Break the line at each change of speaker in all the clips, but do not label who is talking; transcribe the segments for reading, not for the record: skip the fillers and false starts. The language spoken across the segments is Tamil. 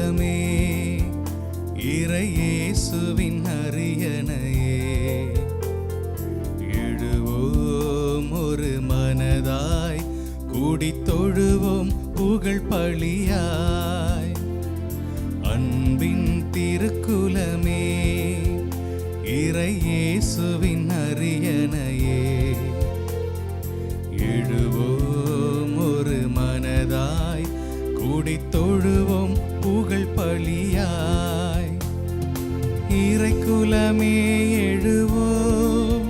திருக்குலமே இறையேசுவின் அரியணையே, எழுவோம் ஒரு மனதாய் கூடி தொழுவோம் புகழ் பலியாய். அன்பின் திருக்குலமே இறையேசுவின் அரியணையே, எழுவோம் ஒரு மனதாய் கூடி தொழுவோம் புகழ் பலியாய். இறைக்குலமே எழுவோம்,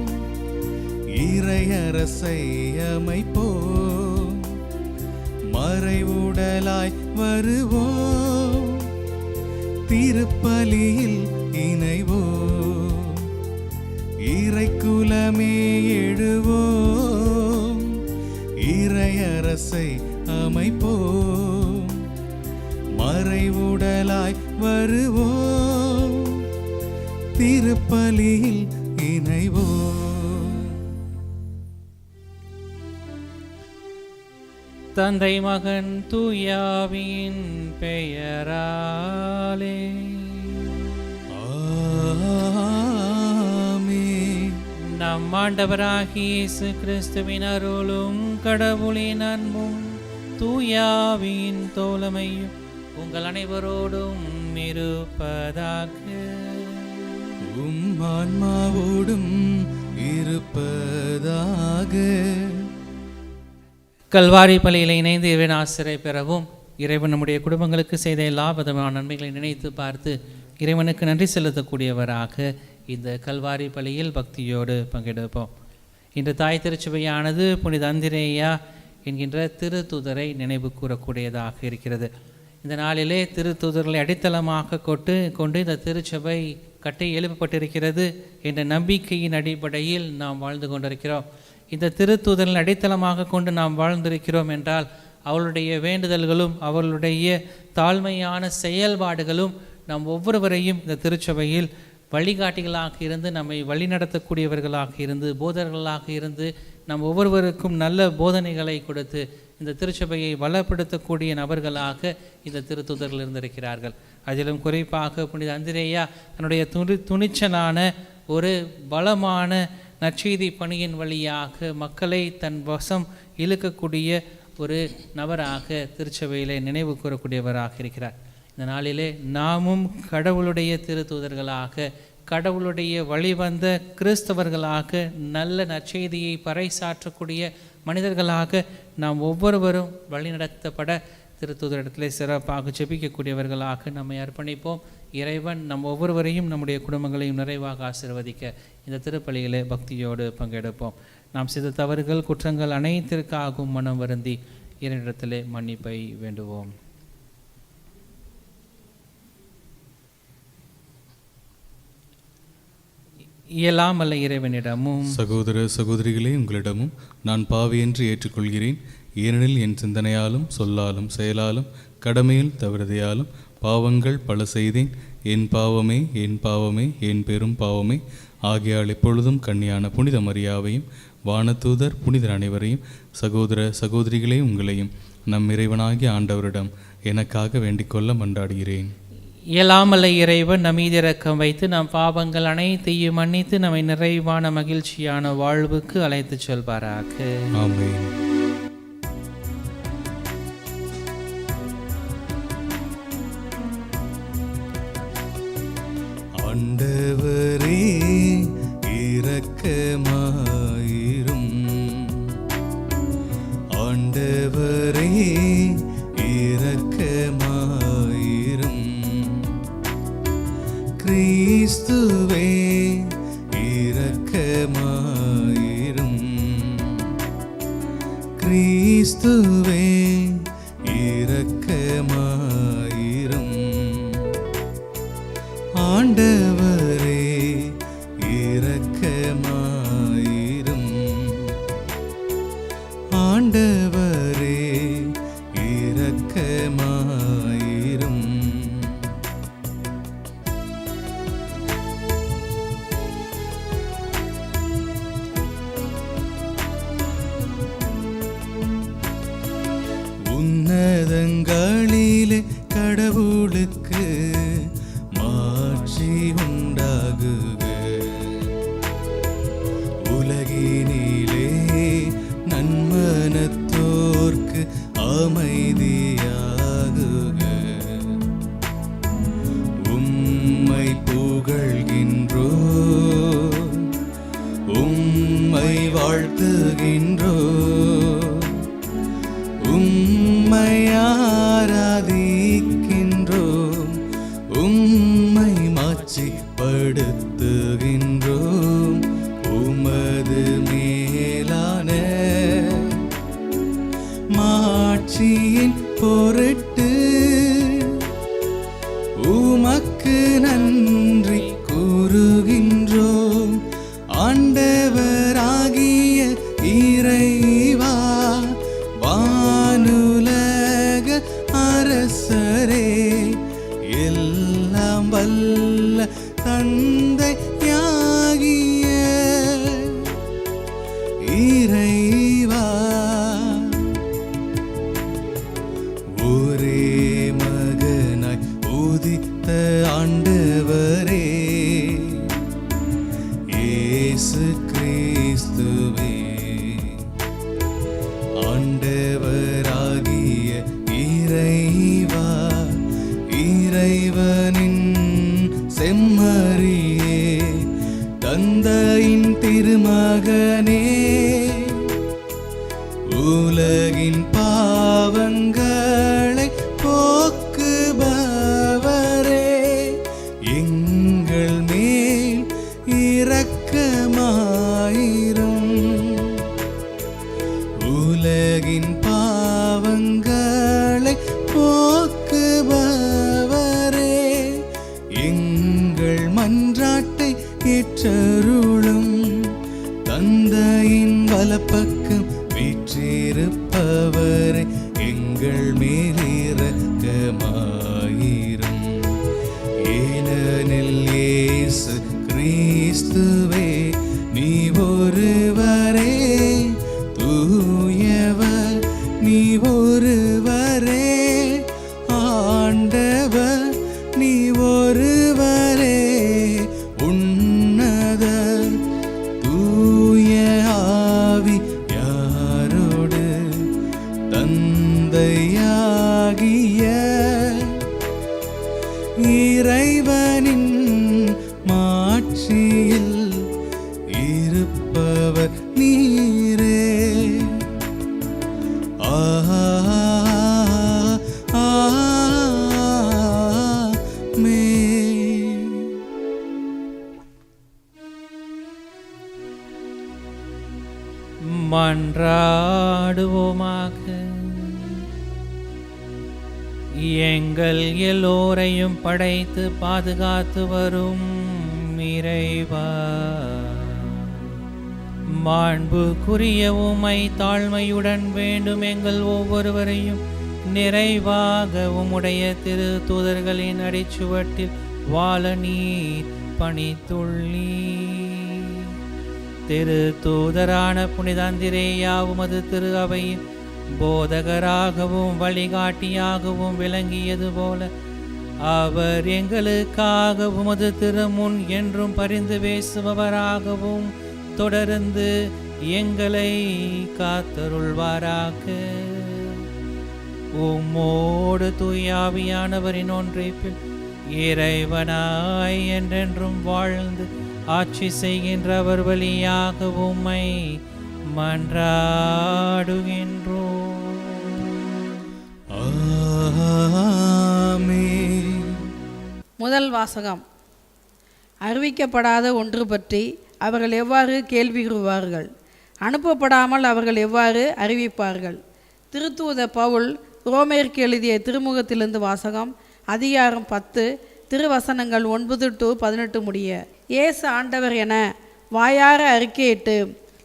இறையரசை அமைப்போம், மறைவுடலாய் வருவோம், திருப்பலியில் இணைவோம். இறைக்குலமே எழுவோம், இறையரசை அமைப்போம், மறைவுடலாய் வருவோம், திருப்பலியில் இணைவோம்.
தந்தை மகன் தூயாவின் பெயராலே
ஆமென்.
நம் ஆண்டவராகிய இயேசு கிறிஸ்துவின் அருளும் கடவுளின் அன்பும் தூயாவின் தோழமையும் உங்கள் அனைவரோடும் இருப்பதாக.
உம் ஆன்மாவோடும் இருப்பதாக.
கல்வாரி பலியில் இணைந்து இறைவன் ஆசிரியை பெறவும், இறைவன் நம்முடைய குடும்பங்களுக்கு செய்த எல்லா விதமான நன்மைகளை நினைத்து பார்த்து இறைவனுக்கு நன்றி செலுத்தக்கூடியவராக இந்த கல்வாரி பலியில் பக்தியோடு பங்கெடுப்போம். இன்று தாய் திருச்சபையானது புனித அந்திரேயா என்கின்ற திருத்தூதரை நினைவு கூறக்கூடியதாக இருக்கிறது. இந்த நாளிலே திருத்தூதர்களை அடித்தளமாக கொண்டு இந்த திருச்சபை கட்டி எழுப்பப்பட்டிருக்கிறது என்ற நம்பிக்கையின் அடிப்படையில் நாம் வாழ்ந்து கொண்டிருக்கிறோம். இந்த திருத்தூதர்களை அடித்தளமாக கொண்டு நாம் வாழ்ந்திருக்கிறோம் என்றால் அவளுடைய வேண்டுதல்களும் அவளுடைய தாழ்மையான செயல்பாடுகளும் நம் ஒவ்வொருவரையும் இந்த திருச்சபையில் வழிகாட்டிகளாக இருந்து நம்மை வழிநடத்தக்கூடியவர்களாக இருந்து போதர்களாக இருந்து நம் ஒவ்வொருவருக்கும் நல்ல போதனைகளை கொடுத்து இந்த திருச்சபையை வளப்படுத்தக்கூடிய நபர்களாக இந்த திருத்தூதர்கள் இருந்திருக்கிறார்கள். அதிலும் குறிப்பாக புனித அந்திரேயா தன்னுடைய துணிச்சலான ஒரு பலமான நற்செய்தி பணியின் வழியாக மக்களை தன் வசம் இழுக்கக்கூடிய ஒரு நபராக திருச்சபையிலே நினைவு கூறக்கூடியவராக இருக்கிறார். இந்த நாளிலே நாமும் கடவுளுடைய திருத்தூதர்களாக, கடவுளுடைய வழிவந்த கிறிஸ்தவர்களாக, நல்ல நற்செய்தியை பறைசாற்றக்கூடிய மனிதர்களாக நாம் ஒவ்வொருவரும் வழிநடத்தப்பட திருத்தூதரிடத்திலே சிறப்பாக ஜெபிக்கக்கூடியவர்களாக நம்மை அர்ப்பணிப்போம். இறைவன் நம் ஒவ்வொருவரையும் நம்முடைய குடும்பங்களையும் நிறைவாக ஆசீர்வதிக்க இந்த திருப்பலியிலே பக்தியோடு பங்கெடுப்போம். நாம் செய்த தவறுகள் குற்றங்கள் அனைத்திற்காகவும் மனம் வருந்தி இறைவனிடத்திலே மன்னிப்பை வேண்டுவோம். இயலாமல்ல இறைவனிடமும்
சகோதர சகோதரிகளே உங்களிடமும் நான் பாவி என்று ஏற்றுக்கொள்கிறேன். ஏனெனில் என் சிந்தனையாலும் சொல்லாலும் செயலாலும் கடமையில் தவறுதையாலும் பாவங்கள் பல செய்தேன். என் பாவமே என் பாவமே என் பெரும் பாவமே. ஆகையால் எப்பொழுதும் கன்னியான புனித மரியாவையும் வானதூதர் புனிதர் அனைவரையும் சகோதர சகோதரிகளே உங்களையும் நம் இறைவனாகிய ஆண்டவரிடம் எனக்காக வேண்டிக்கொள்ள மன்றாடுகிறேன்.
இயலாமல்ல இறைவன் நம்மீது இரக்கம் வைத்து நம் பாவங்கள் அனைத்தையும் மன்னித்து நம்மை நிறைவான மகிழ்ச்சியான வாழ்வுக்கு அழைத்து செல்வாராக.
ஆமென். ஆண்டவரே இரக்கமாயிரும். ஆண்டவரே இரக்கமாயிரும். கிறிஸ்துவே இரக்கமாயிரும். கிறிஸ்துவே இரக்கமாயிரும். ஆண்டவரே இரக்கமாயிரும். ஆண்டவரே இரக்கமாயிரும். உன்னதங்களிலே கடவுளுக்கு வீணிலே நன்மனத்தோர்க்கு அமைதியாகுக. உம்மை புகழ்கின்றோ, உம்மை வாழ்த்துகின்றோ, உம்மை ஆராதிக்கின்றோம், உம்மை மாட்சிப்படுத்துகின்றோம். உமது மேலான மாட்சியின் பொருட்டு உமக்கு நன்றி கூறுகின்றோம். ஆண்டவராகிய இறைவா, வானுலக அரசரே, எல்லாம் வல்ல தந்தையாகிய இறைவா, ஒரே மகனாய் உதித்த ஆண்டவரே, இயேசு கிறிஸ்துவே, ஆண்டவராகிய இறைவா, இறைவனின் செம்மறியே, தந்தையின் திருமகனே, உலகின் பாவங்களை போக்குபவரே, எங்கள் மேல் இரக்கமாயிரும். உலகின் பாவங்களை போக்குபவரே, எங்கள் மன்றாட்டை ஏற்றருளும். தந்தையின் வலப்பக்கம் வீற்றிருப்பவரே, எங்கள் மேல் இரக்கமாயிரும். ஏனெனில் இயேசு கிறிஸ்துவே, நீ ஒருவரே தூயவர், நீ ஒருவரே ஆண்டவர், நீ ஒருவரே உன்னதர். தூய ஆவி யாரோடு தந்தையாகிய இறைவனின் மாட்சியில் இருப்பவர் நீரே.
மன்றாடுவோமாக. எங்கள் எல்லோரையும் படைத்து பாதுகாத்து வரும் இறைவா, மாண்புக்குரிய உம்மை தாழ்மையுடன் வேண்டும் எங்கள் ஒவ்வொருவரையும் நிறைவாக உம்முடைய திரு தூதர்களின் அடிச்சுவட்டில் வாழ நீர் பணித்துள்ளீர். திரு தூதரான புனித அந்திரேயா உமது திரு அவையின் போதகராகவும் வழிகாட்டியாகவும் விளங்கியது போல அவர் எங்களுக்காக உமது திருமுன் என்றும் பரிந்து பேசுபவராகவும் தொடர்ந்து எங்களை காத்தருள்வாராக. உம்மோடு தூயாவியானவரின் ஒன்றைப்பில் இறைவனாய் என்றென்றும் வாழ்ந்து ஆட்சி செய்கின்றவர் வழியாக உம்மை மன்றாடுகின்றோம்.
ஆமென்.
முதல் வாசகம். அறிவிக்கப்படாத ஒன்று பற்றி அவர்கள் எவ்வாறு கேள்வியுறுவார்கள்? அனுப்பப்படாமல் அவர்கள் எவ்வாறு அறிவிப்பார்கள்? திருத்தூத பவுல் ரோமேற்கு எழுதிய திருமுகத்திலிருந்து வாசகம். அதிகாரம் 10, திருவசனங்கள் 9 to 18 முடிய. இயேசு ஆண்டவர் என வாயார அறிக்கையிட்டு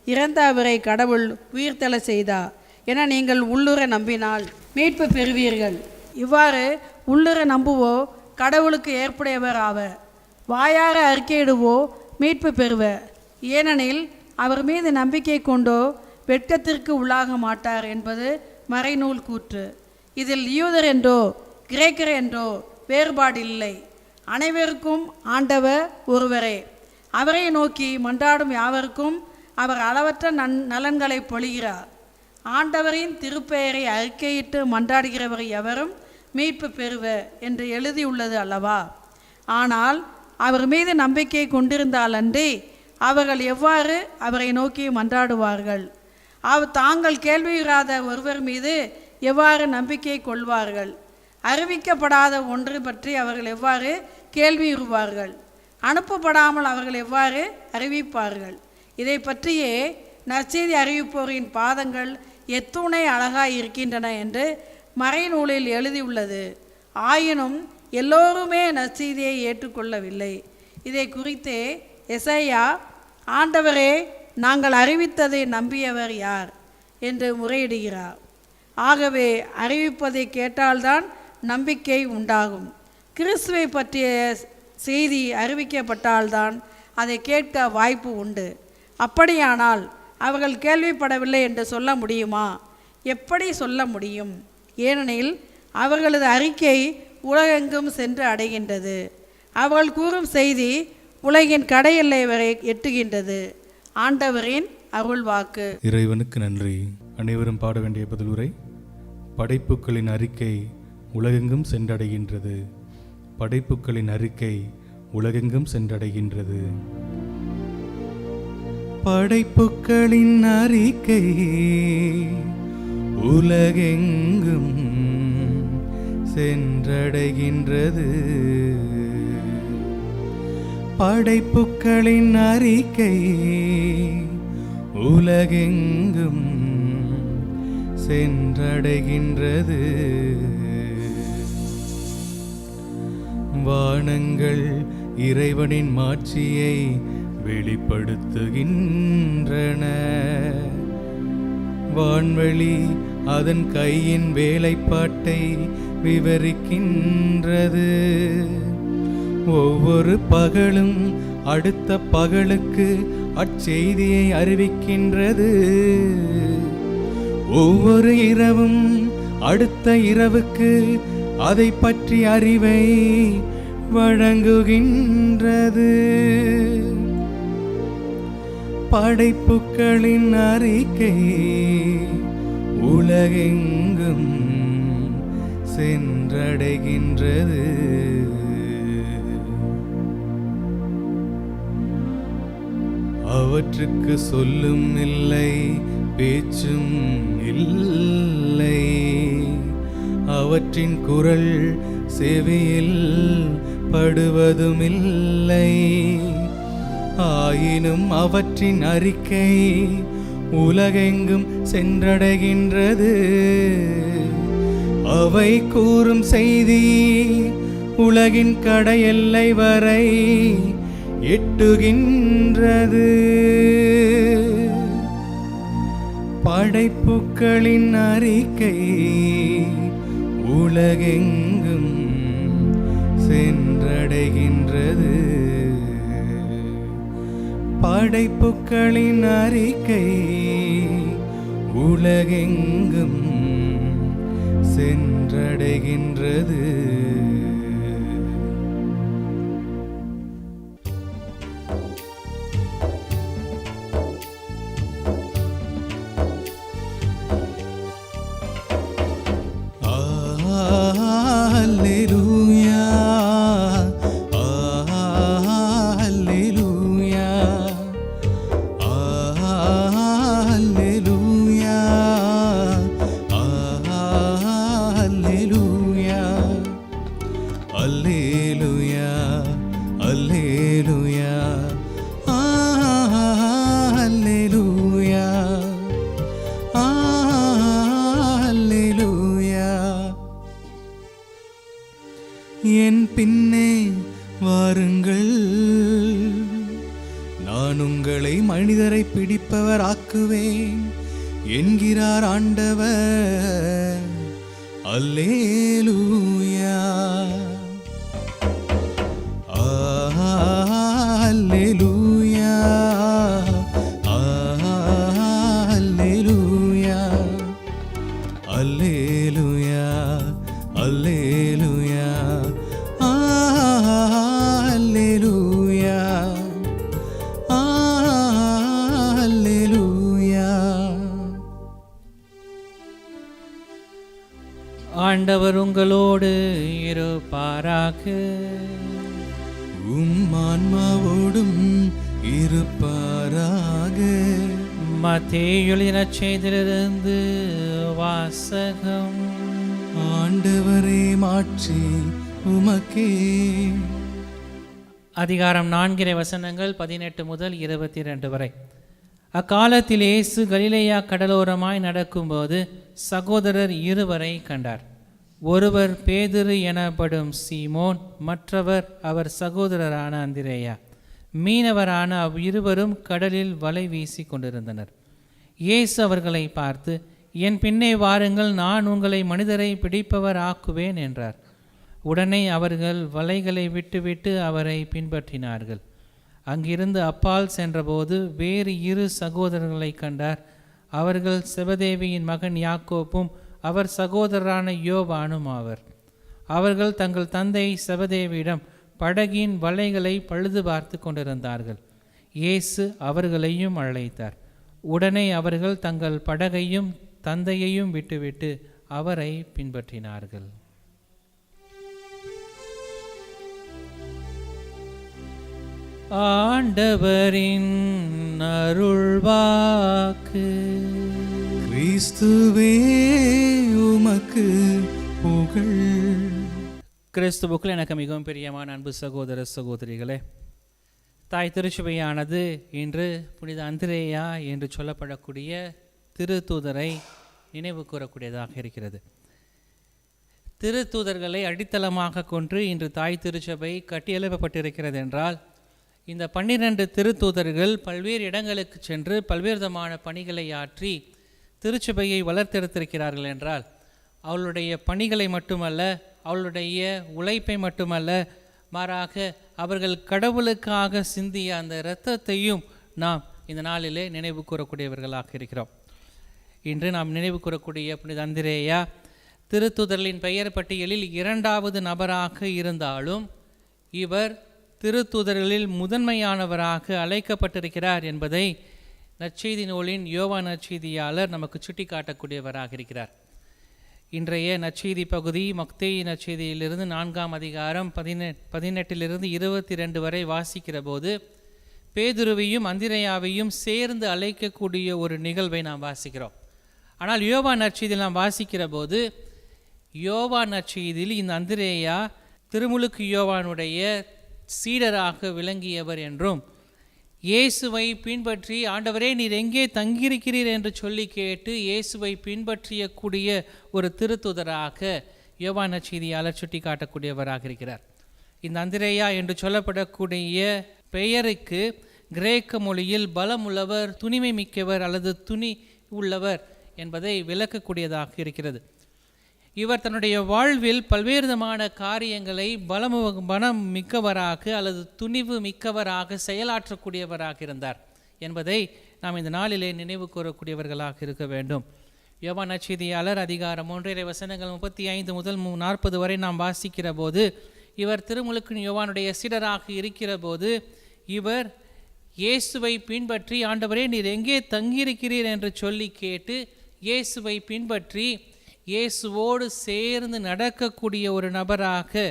இறந்த அவரை கடவுள் உயிர்த்தெழ செய்தார் என நீங்கள் உள்ளுர நம்பினால் மீட்பு பெறுவீர்கள். இவ்வாறு உள்ளுர நம்புவோ கடவுளுக்கு ஏற்புடையவர் ஆவர், வாயார அறிக்கையிடுவோ மீட்பு பெறுவர். ஏனெனில் அவர் மீது நம்பிக்கை கொண்டோ வெட்கத்திற்கு உள்ளாக மாட்டார் என்பது மறைநூல் கூற்று. இதில் யூதர் என்றோ கிரேக்கர் என்றோ வேறுபாடு இல்லை, அனைவருக்கும் ஆண்டவர் ஒருவரே. அவரை நோக்கி மன்றாடும் யாவருக்கும் அவர் அளவற்ற நலன்களை பொழிகிறார். ஆண்டவரின் திருப்பெயரை அறிக்கையிட்டு மன்றாடுகிறவர் எவரும் மீட்பு பெறுவர் என்று எழுதியுள்ளது அல்லவா? ஆனால் அவர் மீது நம்பிக்கை கொண்டிருந்தாலன்றி அவர்கள் எவ்வாறு அவரை நோக்கி மன்றாடுவார்கள்? தாங்கள் கேள்வியுறாத ஒருவர் மீது எவ்வாறு நம்பிக்கை கொள்வார்கள்? அறிவிக்கப்படாத ஒன்று பற்றி அவர்கள் எவ்வாறு கேள்வியுறுவார்கள்? அனுப்பப்படாமல் அவர்கள் எவ்வாறு அறிவிப்பார்கள்? இதை பற்றியே நற்செய்தி அறிவிப்போரின் பாதங்கள் எத்துணை அழகாய் இருக்கின்றன என்று மறைநூலில் எழுதியுள்ளது. ஆயினும் எல்லோருமே நற்செய்தியை ஏற்றுக்கொள்ளவில்லை. இதை குறித்தே எசையா, ஆண்டவரே, நாங்கள் அறிவித்ததை நம்பியவர் யார் என்று முறையிடுகிறார். ஆகவே அறிவிப்பதை கேட்டால்தான் நம்பிக்கை உண்டாகும். கிறிஸ்துவை பற்றிய செய்தி அறிவிக்கப்பட்டால்தான் அதை கேட்க வாய்ப்பு உண்டு. அப்படியானால் அவர்கள் கேள்விப்படவில்லை என்று சொல்ல முடியுமா? எப்படி சொல்ல முடியும்? ஏனெனில் அவர்களது அறிக்கை உலகெங்கும் சென்று அடைகின்றது. அவர்கள் கூறும் செய்தி உலகின் கடையெல்லை வரை எட்டுகின்றது. ஆண்டவரின் அருள்வாக்கு.
இறைவனுக்கு நன்றி. அனைவரும் பாட வேண்டிய பதிலுரை. படைப்புகளின் அறிக்கை உலகெங்கும் சென்றடைகின்றது. படைப்புகளின் அறிக்கை உலகெங்கும் சென்றடைகின்றது. படைப்புகளின் அறிக்கை உலகெங்கும் சென்றடைகின்றது. படைப்புகளின் அறிக்கை உலகெங்கும் சென்றடைகின்றது. வானங்கள் இறைவனின் மாட்சியை வெளிப்படுத்துகின்றன. வான்வெளி அதன் கையின் வேலைப்பாட்டை விவரிக்கின்றது. ஒவ்வொரு பகலும் அடுத்த பகலுக்கு அச்செய்தியை அறிவிக்கின்றது. ஒவ்வொரு இரவும் அடுத்த இரவுக்கு அதை பற்றி அறிவை வழங்குகின்றது. படைப்புகளின் அறிக்கை உலகெங்கும் சென்றடைகின்றது. அவற்றுக்கு சொல்லும் இல்லை, பேச்சும் இல்லை. அவற்றின் குரல் செவியில் படுவதுமில்லை. ஆயினும் அவற்றின் அறிக்கை உலகெங்கும் சென்றடைகின்றது. அவை கூறும் செய்தி உலகின் கடையெல்லை வரை எட்டுகின்றது. படைப்புகளின் அறிக்கை உலகெங்கும் சென்றடைகின்றது. படைப்புகளின் அறிக்கை உலகெங்கும் சென்றடைகின்றது. என் பின்னே வாருங்கள், நான் உங்களை மனிதரை பிடிப்பவர் ஆக்குவேன் என்கிறார் ஆண்டவர். அல்லேலூயா, அல்லேலூயா, அல்லேலூயா, அல்லேலூயா, அல்லேலூயா, அல்லேலூயா, அல்லேலூயா.
ஆண்டவர் உங்களோடு இருப்பாராக.
ஆன்மாவோடும் இருப்பாராக.
மத்தேயு எழுதின நற்செய்தியிலிருந்து வாசகம்.
ஆண்டவரே மாட்சி உமக்கே.
அதிகாரம் 4 வசனங்கள் 18 முதல் 22 வரை. அக்காலத்தில் இயேசு கலிலேயா கடலோரமாய் நடக்கும்போது சகோதரர் இருவரை கண்டார். ஒருவர் பேதுரு எனப்படும் சீமோன், மற்றவர் அவர் சகோதரரான அந்திரேயா. மீனவரான அவ்விருவரும் கடலில் வலை வீசி கொண்டிருந்தனர். இயேசு அவர்களை பார்த்து, என் பின்னே வாருங்கள், நான் உங்களை மனிதரை பிடிப்பவர் ஆக்குவேன் என்றார். உடனே அவர்கள் வலைகளை விட்டுவிட்டு அவரை பின்பற்றினார்கள். அங்கிருந்து அப்பால் சென்றபோது வேறு 2 சகோதரர்களை கண்டார். அவர்கள் செபதேவியின் மகன் யாக்கோப்பும் அவர் சகோதரரான யோவானும் ஆவர். அவர்கள் தங்கள் தந்தை செபதேவியிடம் படகின் வலைகளை பழுது பார்த்து கொண்டிருந்தார்கள். இயேசு அவர்களையும் அழைத்தார். உடனே அவர்கள் தங்கள் படகையும் தந்தையையும் விட்டுவிட்டு அவரை பின்பற்றினார்கள். ஆண்டவரின் அருள்வாக்கு.
கிறிஸ்துவே உமக்கு புகழ்.
கிறிஸ்துவுக்குள் எனக்கு மிகவும் பிரியமான அன்பு சகோதர சகோதரிகளே, தாய் திருச்சபையானது இன்று புனித அந்திரேயா என்று சொல்லப்படக்கூடிய திருத்தூதரை நினைவு கூறக்கூடியதாக இருக்கிறது. திருத்தூதர்களை அடித்தளமாக கொண்டு இன்று தாய் திருச்சபை கட்டியெழுப்பப்பட்டிருக்கிறது என்றால், இந்த 12 திருத்தூதர்கள் பல்வேறு இடங்களுக்கு சென்று பல்வேறு விதமான பணிகளை ஆற்றி திருச்சபையை வளர்த்தெடுத்திருக்கிறார்கள் என்றால், அவளுடைய பணிகளை மட்டுமல்ல, அவளுடைய உழைப்பை மட்டுமல்ல, மாறாக அவர்கள் கடவுளுக்காக சிந்திய அந்த இரத்தத்தையும் நாம் இந்த நாளிலே நினைவு கூறக்கூடியவர்களாக இருக்கிறோம். இன்று நாம் நினைவு கூறக்கூடிய புனித அந்திரேயா திருத்தூதர்களின் பெயர் பட்டியலில் 2வது நபராக இருந்தாலும் இவர் திருத்தூதர்களில் முதன்மையானவராக அழைக்கப்பட்டிருக்கிறார் என்பதை நற்செய்தி நூலின் யோவான் நற்செய்தியாளர் நமக்கு சுட்டி காட்டக்கூடியவராக இருக்கிறார். இன்றைய நற்செய்தி பகுதி மத்தேயு நற்செய்தியிலிருந்து 4ஆம் அதிகாரம் 18 22 வரை வாசிக்கிற போது பேதுருவையும் அந்திரேயாவையும் சேர்ந்து அழைக்கக்கூடிய ஒரு நிகழ்வை நாம் வாசிக்கிறோம். ஆனால் யோவான் நற்செய்தியில் நாம் வாசிக்கிற போது, யோவான் நற்செய்தியில் இந்த அந்திரேயா திருமுழுக்கு யோவானுடைய சீடராக விளங்கியவர் என்றும், இயேசுவை பின்பற்றி ஆண்டவரே நீர் எங்கே தங்கியிருக்கிறீர் என்று சொல்லி கேட்டு இயேசுவை பின்பற்றியக்கூடிய ஒரு திருத்துதராக யோவான் நற்செய்தியாளர் சுட்டி காட்டக்கூடியவராக இருக்கிறார். இந்த அந்திரேயா என்று சொல்லப்படக்கூடிய பெயருக்கு கிரேக்க மொழியில் பலம் உள்ளவர், துணிமை மிக்கவர் அல்லது துணி உள்ளவர் என்பதை விளக்கக்கூடியதாக இருக்கிறது. இவர் தன்னுடைய வாழ்வில் பல்வேறு விதமான காரியங்களை பலம் மிக்கவராக அல்லது துணிவு மிக்கவராக செயலாற்றக்கூடியவராக இருந்தார் என்பதை நாம் இந்த நாளிலே நினைவு கூறக்கூடியவர்களாக இருக்க வேண்டும். யோவான் நற்செய்தியாளர் அதிகாரம் 1 வசனங்கள் 35 முதல் 40 வரை நாம் வாசிக்கிற போது, இவர் திருமுழுக்கு யோவானுடைய சீடராக இருக்கிற போது இவர் இயேசுவை பின்பற்றி ஆண்டவரே நீர் எங்கே தங்கியிருக்கிறீர் என்று சொல்லி கேட்டு இயேசுவை பின்பற்றி இயேசுவோடு சேர்ந்து நடக்கக்கூடிய ஒரு நபராக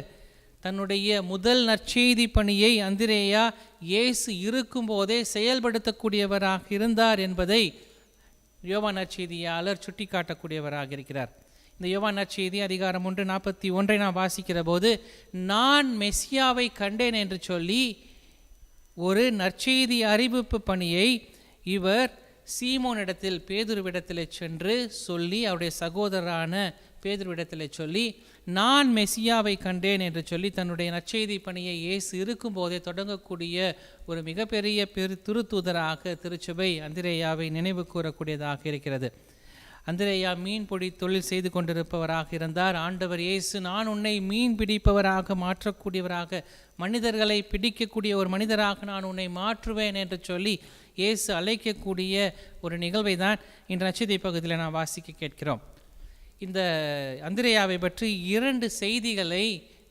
தன்னுடைய முதல் நற்செய்தி பணியை அந்திரேயா இயேசு இருக்கும்போதே செயல்படுத்தக்கூடியவராக இருந்தார் என்பதை யோவான் நற்செய்தியாளர் சுட்டி காட்டக்கூடியவராக இருக்கிறார். இந்த யோவான் நற்செய்தி அதிகாரம் 1:41 நாம் வாசிக்கிற போது, நான் மெசியாவை கண்டேன் என்று சொல்லி ஒரு நற்செய்தி அறிவிப்பு பணியை இவர் சீமோனிடத்தில் பேதுருவிடத்தில் சென்று சொல்லி, அவருடைய சகோதரரான பேதுருவிடத்தில் சொல்லி, நான் மெசியாவை கண்டேன் என்று சொல்லி தன்னுடைய நற்செய்தி பணியை இயேசு இருக்கும்போதே தொடங்கக்கூடிய ஒரு மிகப்பெரிய திருத்தூதராக திருச்சபை அந்திரேயாவை நினைவு கூறக்கூடியதாக இருக்கிறது. அந்திரேயா மீன்பிடி தொழில் செய்து கொண்டிருப்பவராக இருந்தார். ஆண்டவர் இயேசு நான் உன்னை மீன் பிடிப்பவராக மாற்றக்கூடியவராக, மனிதர்களை பிடிக்கக்கூடிய ஒரு மனிதராக நான் உன்னை மாற்றுவேன் என்று சொல்லி இயேசு அழைக்கக்கூடிய ஒரு நிகழ்வை தான் இன்று நற்செய்தி பகுதியில் நாம் வாசிக்க கேட்கிறோம். இந்த அந்திரேயாவை பற்றி 2 செய்திகளை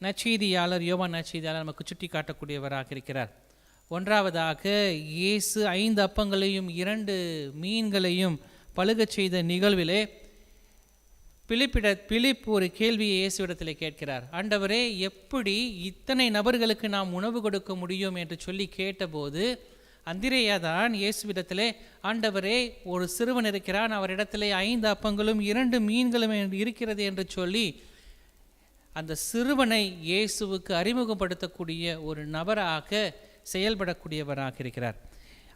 நற்செய்தியாளர் யோவான் நற்செய்தியாளர் நமக்கு சுட்டி காட்டக்கூடியவராக இருக்கிறார். ஒன்றாவதாக, இயேசு 5 அப்பங்களையும் 2 மீன்களையும் பழுகச் செய்த நிகழ்விலே பிலிப் ஒரு கேள்வியை இயேசுவிடத்தில் கேட்கிறார். ஆண்டவரே, எப்படி இத்தனை நபர்களுக்கு நாம் உணவு கொடுக்க முடியும் என்று சொல்லி கேட்டபோது அந்திரேயா தான் இயேசுவிடத்திலே, ஆண்டவரே, ஒரு சிறுவன் இருக்கிறான், அவரிடத்திலே 5 அப்பங்களும் 2 மீன்களும் இருக்கிறது என்று சொல்லி அந்த சிறுவனை இயேசுவுக்கு அறிமுகப்படுத்தக்கூடிய ஒரு நபராக செயல்படக்கூடியவராக இருக்கிறார்.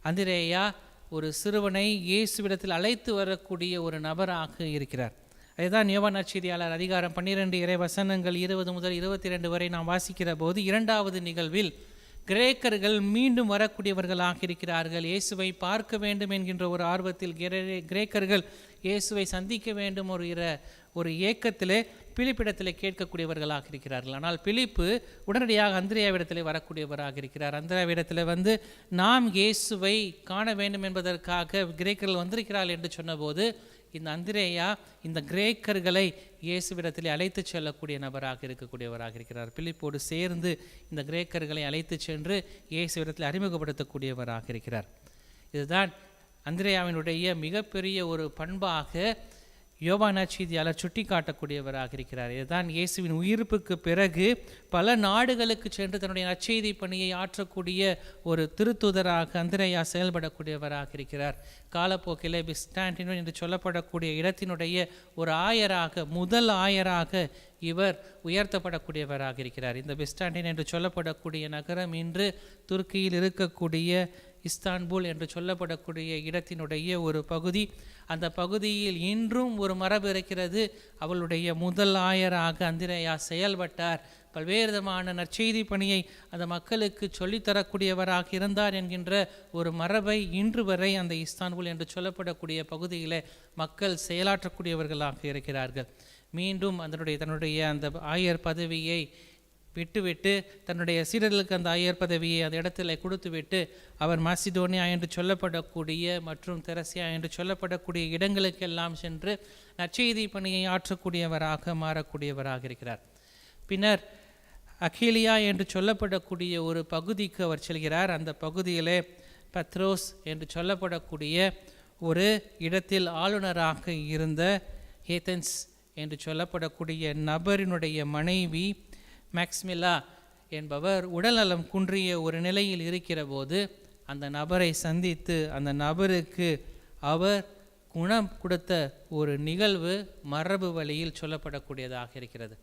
அந்திரேயா ஒரு சிறுவனை இயேசுவிடத்தில் அழைத்து வரக்கூடிய ஒரு நபராக இருக்கிறார். அதுதான் யோவான் நற்செய்தியாளர் அதிகாரம் 12 இறை வசனங்கள் 20 முதல் 22 வரை நாம் வாசிக்கிற போது, 2வது நிகழ்வில் கிரேக்கர்கள் மீண்டும் வரக்கூடியவர்களாக இருக்கிறார்கள். இயேசுவை பார்க்க வேண்டும் என்கின்ற ஒரு ஆர்வத்தில் கிரேக்கர்கள் இயேசுவை சந்திக்க வேண்டும் ஒரு ஏக்கத்திலே பிலிப்பிடத்தில் கேட்கக்கூடியவர்களாக இருக்கிறார்கள். ஆனால் பிலிப்பு உடனடியாக அந்திரேயாவிடத்தில் வரக்கூடியவராக இருக்கிறார். அந்திரேயாவிடத்தில் நாம் இயேசுவை காண வேண்டும் என்பதற்காக கிரேக்கர்கள் வந்திருக்கிறார்கள் என்று சொன்னபோது, இந்த அந்திரேயா இந்த கிரேக்கர்களை இயேசுவிடத்தில் அழைத்து செல்லக்கூடிய நபராக இருக்கக்கூடியவராக இருக்கிறார். பிலிப்போடு சேர்ந்து இந்த கிரேக்கர்களை அழைத்து சென்று இயேசுவிடத்தில் அறிமுகப்படுத்தக்கூடியவராக இருக்கிறார். இதுதான் அந்திரேயாவினுடைய மிகப்பெரிய ஒரு பண்பாக யோவான் நற்செய்தியாளர் சுட்டி காட்டக்கூடியவராக இருக்கிறார். இதுதான் இயேசுவின் உயிர்ப்புக்கு பிறகு பல நாடுகளுக்கு சென்று தன்னுடைய நற்செய்தி பணியை ஆற்றக்கூடிய ஒரு திருத்தூதராக அந்திரேயா செயல்படக்கூடியவராக இருக்கிறார். காலப்போக்கிலே பிஸ்டாண்டினோ என்று சொல்லப்படக்கூடிய இடத்தினுடைய ஒரு ஆயராக, முதல் ஆயராக இவர் உயர்த்தப்படக்கூடியவராக இருக்கிறார். இந்த பிஸ்டாண்டின் என்று சொல்லப்படக்கூடிய நகரம் இன்று துருக்கியில் இருக்கக்கூடிய இஸ்தான்புல் என்று சொல்லப்படக்கூடிய இடத்தினுடைய ஒரு பகுதி. அந்த பகுதியில் இன்றும் ஒரு மரபு இருக்கிறது. அவளுடைய முதல் ஆயராக அந்திரேயா செயல்பட்டார். பல்வேறு விதமான நற்செய்தி பணியை அந்த மக்களுக்கு சொல்லித்தரக்கூடியவராக இருந்தார் என்கின்ற ஒரு மரபை இன்று வரை அந்த இஸ்தான்புல் என்று சொல்லப்படக்கூடிய பகுதியில் மக்கள் செயலாற்றக்கூடியவர்களாக இருக்கிறார்கள். மீண்டும் தன்னுடைய அந்த ஆயர் பதவியை விட்டுவிட்டு தன்னுடைய சீடர்களுக்கு அந்த ஆயர் பதவியை அந்த இடத்துல கொடுத்துவிட்டு அவர் மாசிடோனியா என்று சொல்லப்படக்கூடிய மற்றும் தெரசியா என்று சொல்லப்படக்கூடிய இடங்களுக்கெல்லாம் சென்று நற்செய்தி பணியை ஆற்றக்கூடியவராக மாறக்கூடியவராக இருக்கிறார். பின்னர் அகிலியா என்று சொல்லப்படக்கூடிய ஒரு பகுதிக்கு அவர் செல்கிறார். அந்த பகுதியிலே பத்ரோஸ் என்று சொல்லப்படக்கூடிய ஒரு இடத்தில் ஆளுநராக இருந்த ஏதென்ஸ் என்று சொல்லப்படக்கூடிய நபரினுடைய மனைவி மேக்ஸ்மிலா என்பவர் உடல்நலம் குன்றிய ஒரு நிலையில் இருக்கிற போது அந்த நபரை சந்தித்து அந்த நபருக்கு அவர் குணம் கொடுத்த ஒரு நிகழ்வு மரபு வழியில் சொல்லப்படக்கூடியதாக இருக்கிறது.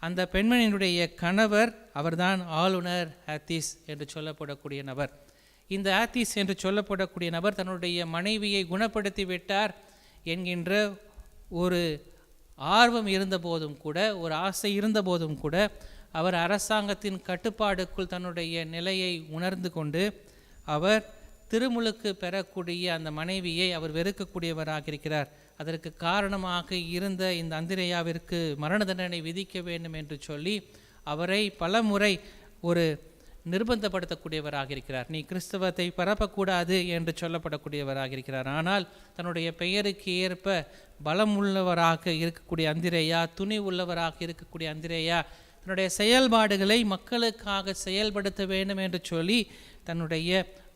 அந்த பெண்மணியினுடைய கணவர் அவர்தான் ஆளுநர் ஆத்திஸ் என்று சொல்லப்படக்கூடிய நபர். இந்த ஆத்திஸ் என்று சொல்லப்படக்கூடிய நபர் தன்னுடைய மனைவியை குணப்படுத்தி விட்டார் என்கின்ற ஒரு ஆர்வம் இருந்த போதும் கூட, ஒரு ஆசை இருந்த போதும் கூட, அவர் அரசாங்கத்தின் கட்டுப்பாடுக்குள் தன்னுடைய நிலையை உணர்ந்து கொண்டு அவர் திருமுழுக்கு பெறக்கூடிய அந்த மனைவியை அவர் வெறுக்கக்கூடியவராக இருக்கிறார். அதற்கு காரணமாக இருந்த இந்த அந்திரேயாவிற்கு மரண தண்டனை விதிக்க வேண்டும் என்று சொல்லி அவரை பல முறை ஒரு நிர்பந்தப்படுத்தக்கூடியவராக இருக்கிறார். நீ கிறிஸ்தவத்தை பரப்பக்கூடாது என்று சொல்லப்படக்கூடியவராக இருக்கிறார். ஆனால் தன்னுடைய பெயருக்கு ஏற்ப பலமுள்ளவராக இருக்கக்கூடிய அந்திரேயா, துணி உள்ளவராக இருக்கக்கூடிய அந்திரேயா தன்னுடைய செயல்பாடுகளை மக்களுக்காக செயல்படுத்த வேண்டும் என்று சொல்லி தன்னுடைய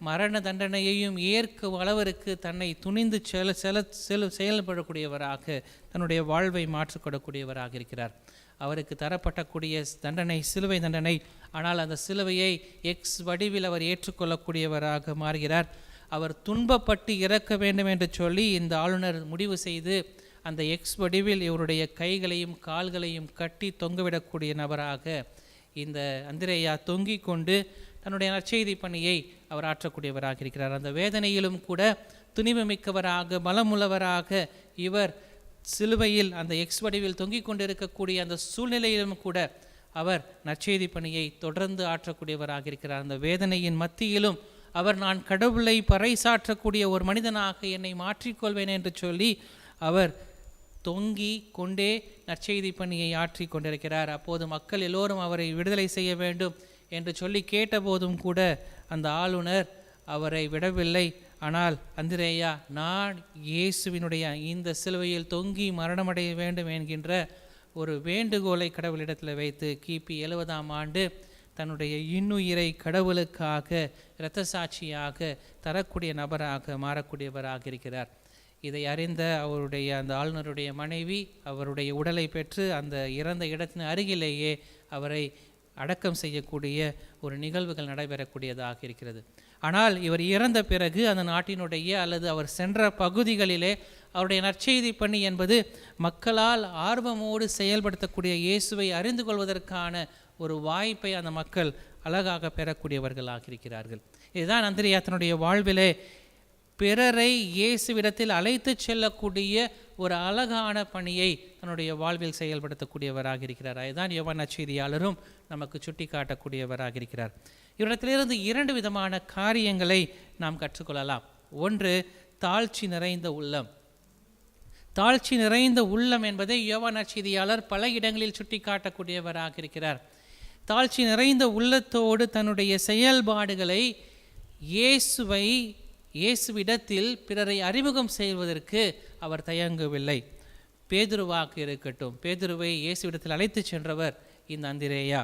மரண தண்டனையையும் ஏற்கும் அளவிற்கு தன்னை துணிந்து செயல்படக்கூடியவராக தன்னுடைய வாழ்வை மாற்றிக்கொள்ளக்கூடியவராக இருக்கிறார். அவருக்கு தரப்பட்டக்கூடிய தண்டனை சிலுவை தண்டனை. ஆனால் அந்த சிலுவையை எக்ஸ் வடிவில் அவர் ஏற்றுக்கொள்ளக்கூடியவராக மாறுகிறார். அவர் துன்பப்பட்டு இறக்க வேண்டும் என்று சொல்லி இந்த ஆளுநர் முடிவு செய்து அந்த எக்ஸ் வடிவில் இவருடைய கைகளையும் கால்களையும் கட்டி தொங்கவிடக்கூடிய நபராக இந்த அந்திரேயா தொங்கிக் கொண்டு தன்னுடைய நற்செய்தி பணியை அவர் ஆற்றக்கூடியவராக இருக்கிறார். அந்த வேதனையிலும் கூட துணிவு மிக்கவராக பலமுள்ளவராக இவர் சிலுவையில் அந்த எக்ஸ் வடிவில் தொங்கிக் கொண்டிருக்கக்கூடிய அந்த சூழ்நிலையிலும் கூட அவர் நற்செய்தி பணியை தொடர்ந்து ஆற்றக்கூடியவராக இருக்கிறார். அந்த வேதனையின் மத்தியிலும் அவர் நான் கடவுளை பறைசாற்றக்கூடிய ஒரு மனிதனாக என்னை மாற்றிக்கொள்வேன் என்று சொல்லி அவர் தொங்கி கொண்டே நற்செய்தி பணியை ஆற்றி கொண்டிருக்கிறார். அப்போது மக்கள் எல்லோரும் அவரை விடுதலை செய்ய வேண்டும் என்று சொல்லி கேட்டபோதும் கூட அந்த ஆளுநர் அவரை விடவில்லை. ஆனால் அந்திரேயா, நான் இயேசுவினுடைய இந்த சிலுவையில் தொங்கி மரணமடைய வேண்டும் என்கின்ற ஒரு வேண்டுகோளை கடவுளிடத்தில் வைத்து கிபி 70ஆம் ஆண்டு தன்னுடைய இன்னுயிரை கடவுளுக்காக இரத்த சாட்சியாக தரக்கூடிய நபராக மாறக்கூடியவராக இருக்கிறார். இதை அறிந்த அவருடைய அந்த ஆளுநருடைய மனைவி அவருடைய உடலை பெற்று அந்த இறந்த இடத்தின் அருகிலேயே அவரை அடக்கம் செய்யக்கூடிய ஒரு நிகழ்வுகள் நடைபெறக்கூடியதாக இருக்கிறது. ஆனால் இவர் இறந்த பிறகு அந்த நாட்டினுடைய அல்லது அவர் சென்ற பகுதிகளிலே அவருடைய நற்செய்தி பணி என்பது மக்களால் ஆர்வமோடு செயல்படுத்தக்கூடிய இயேசுவை அறிந்து கொள்வதற்கான ஒரு வாய்ப்பை அந்த மக்கள் அழகாக பெறக்கூடியவர்களாக இருக்கிறார்கள். இதுதான் அந்திரேயா தன்னுடைய வாழ்விலே பிறரை இயேசுவிடத்தில் அழைத்து செல்லக்கூடிய ஒரு அழகான பணியை தன்னுடைய வாழ்வில் செயல்படுத்தக்கூடியவராக இருக்கிறார். அதுதான் யோவான் நற்செய்தியாளரும் நமக்கு சுட்டி காட்டக்கூடியவராக இருக்கிறார். இவரிடத்திலிருந்து 2 விதமான காரியங்களை நாம் கற்றுக்கொள்ளலாம். ஒன்று, தாழ்ச்சி நிறைந்த உள்ளம். தாழ்ச்சி நிறைந்த உள்ளம் என்பதை யோவான் நற்செய்தியாளர் பல இடங்களில் சுட்டி காட்டக்கூடியவராக இருக்கிறார். தாழ்ச்சி நிறைந்த உள்ளத்தோடு தன்னுடைய செயல்பாடுகளை இயேசுவிடத்தில் பிறரை அறிமுகம் செய்வதற்கு அவர் தயங்கவில்லை. பேதுருவாக இருக்கட்டும், பேதுருவை இயேசுவிடத்தில் அழைத்து சென்றவர் இந்த அந்திரேயா.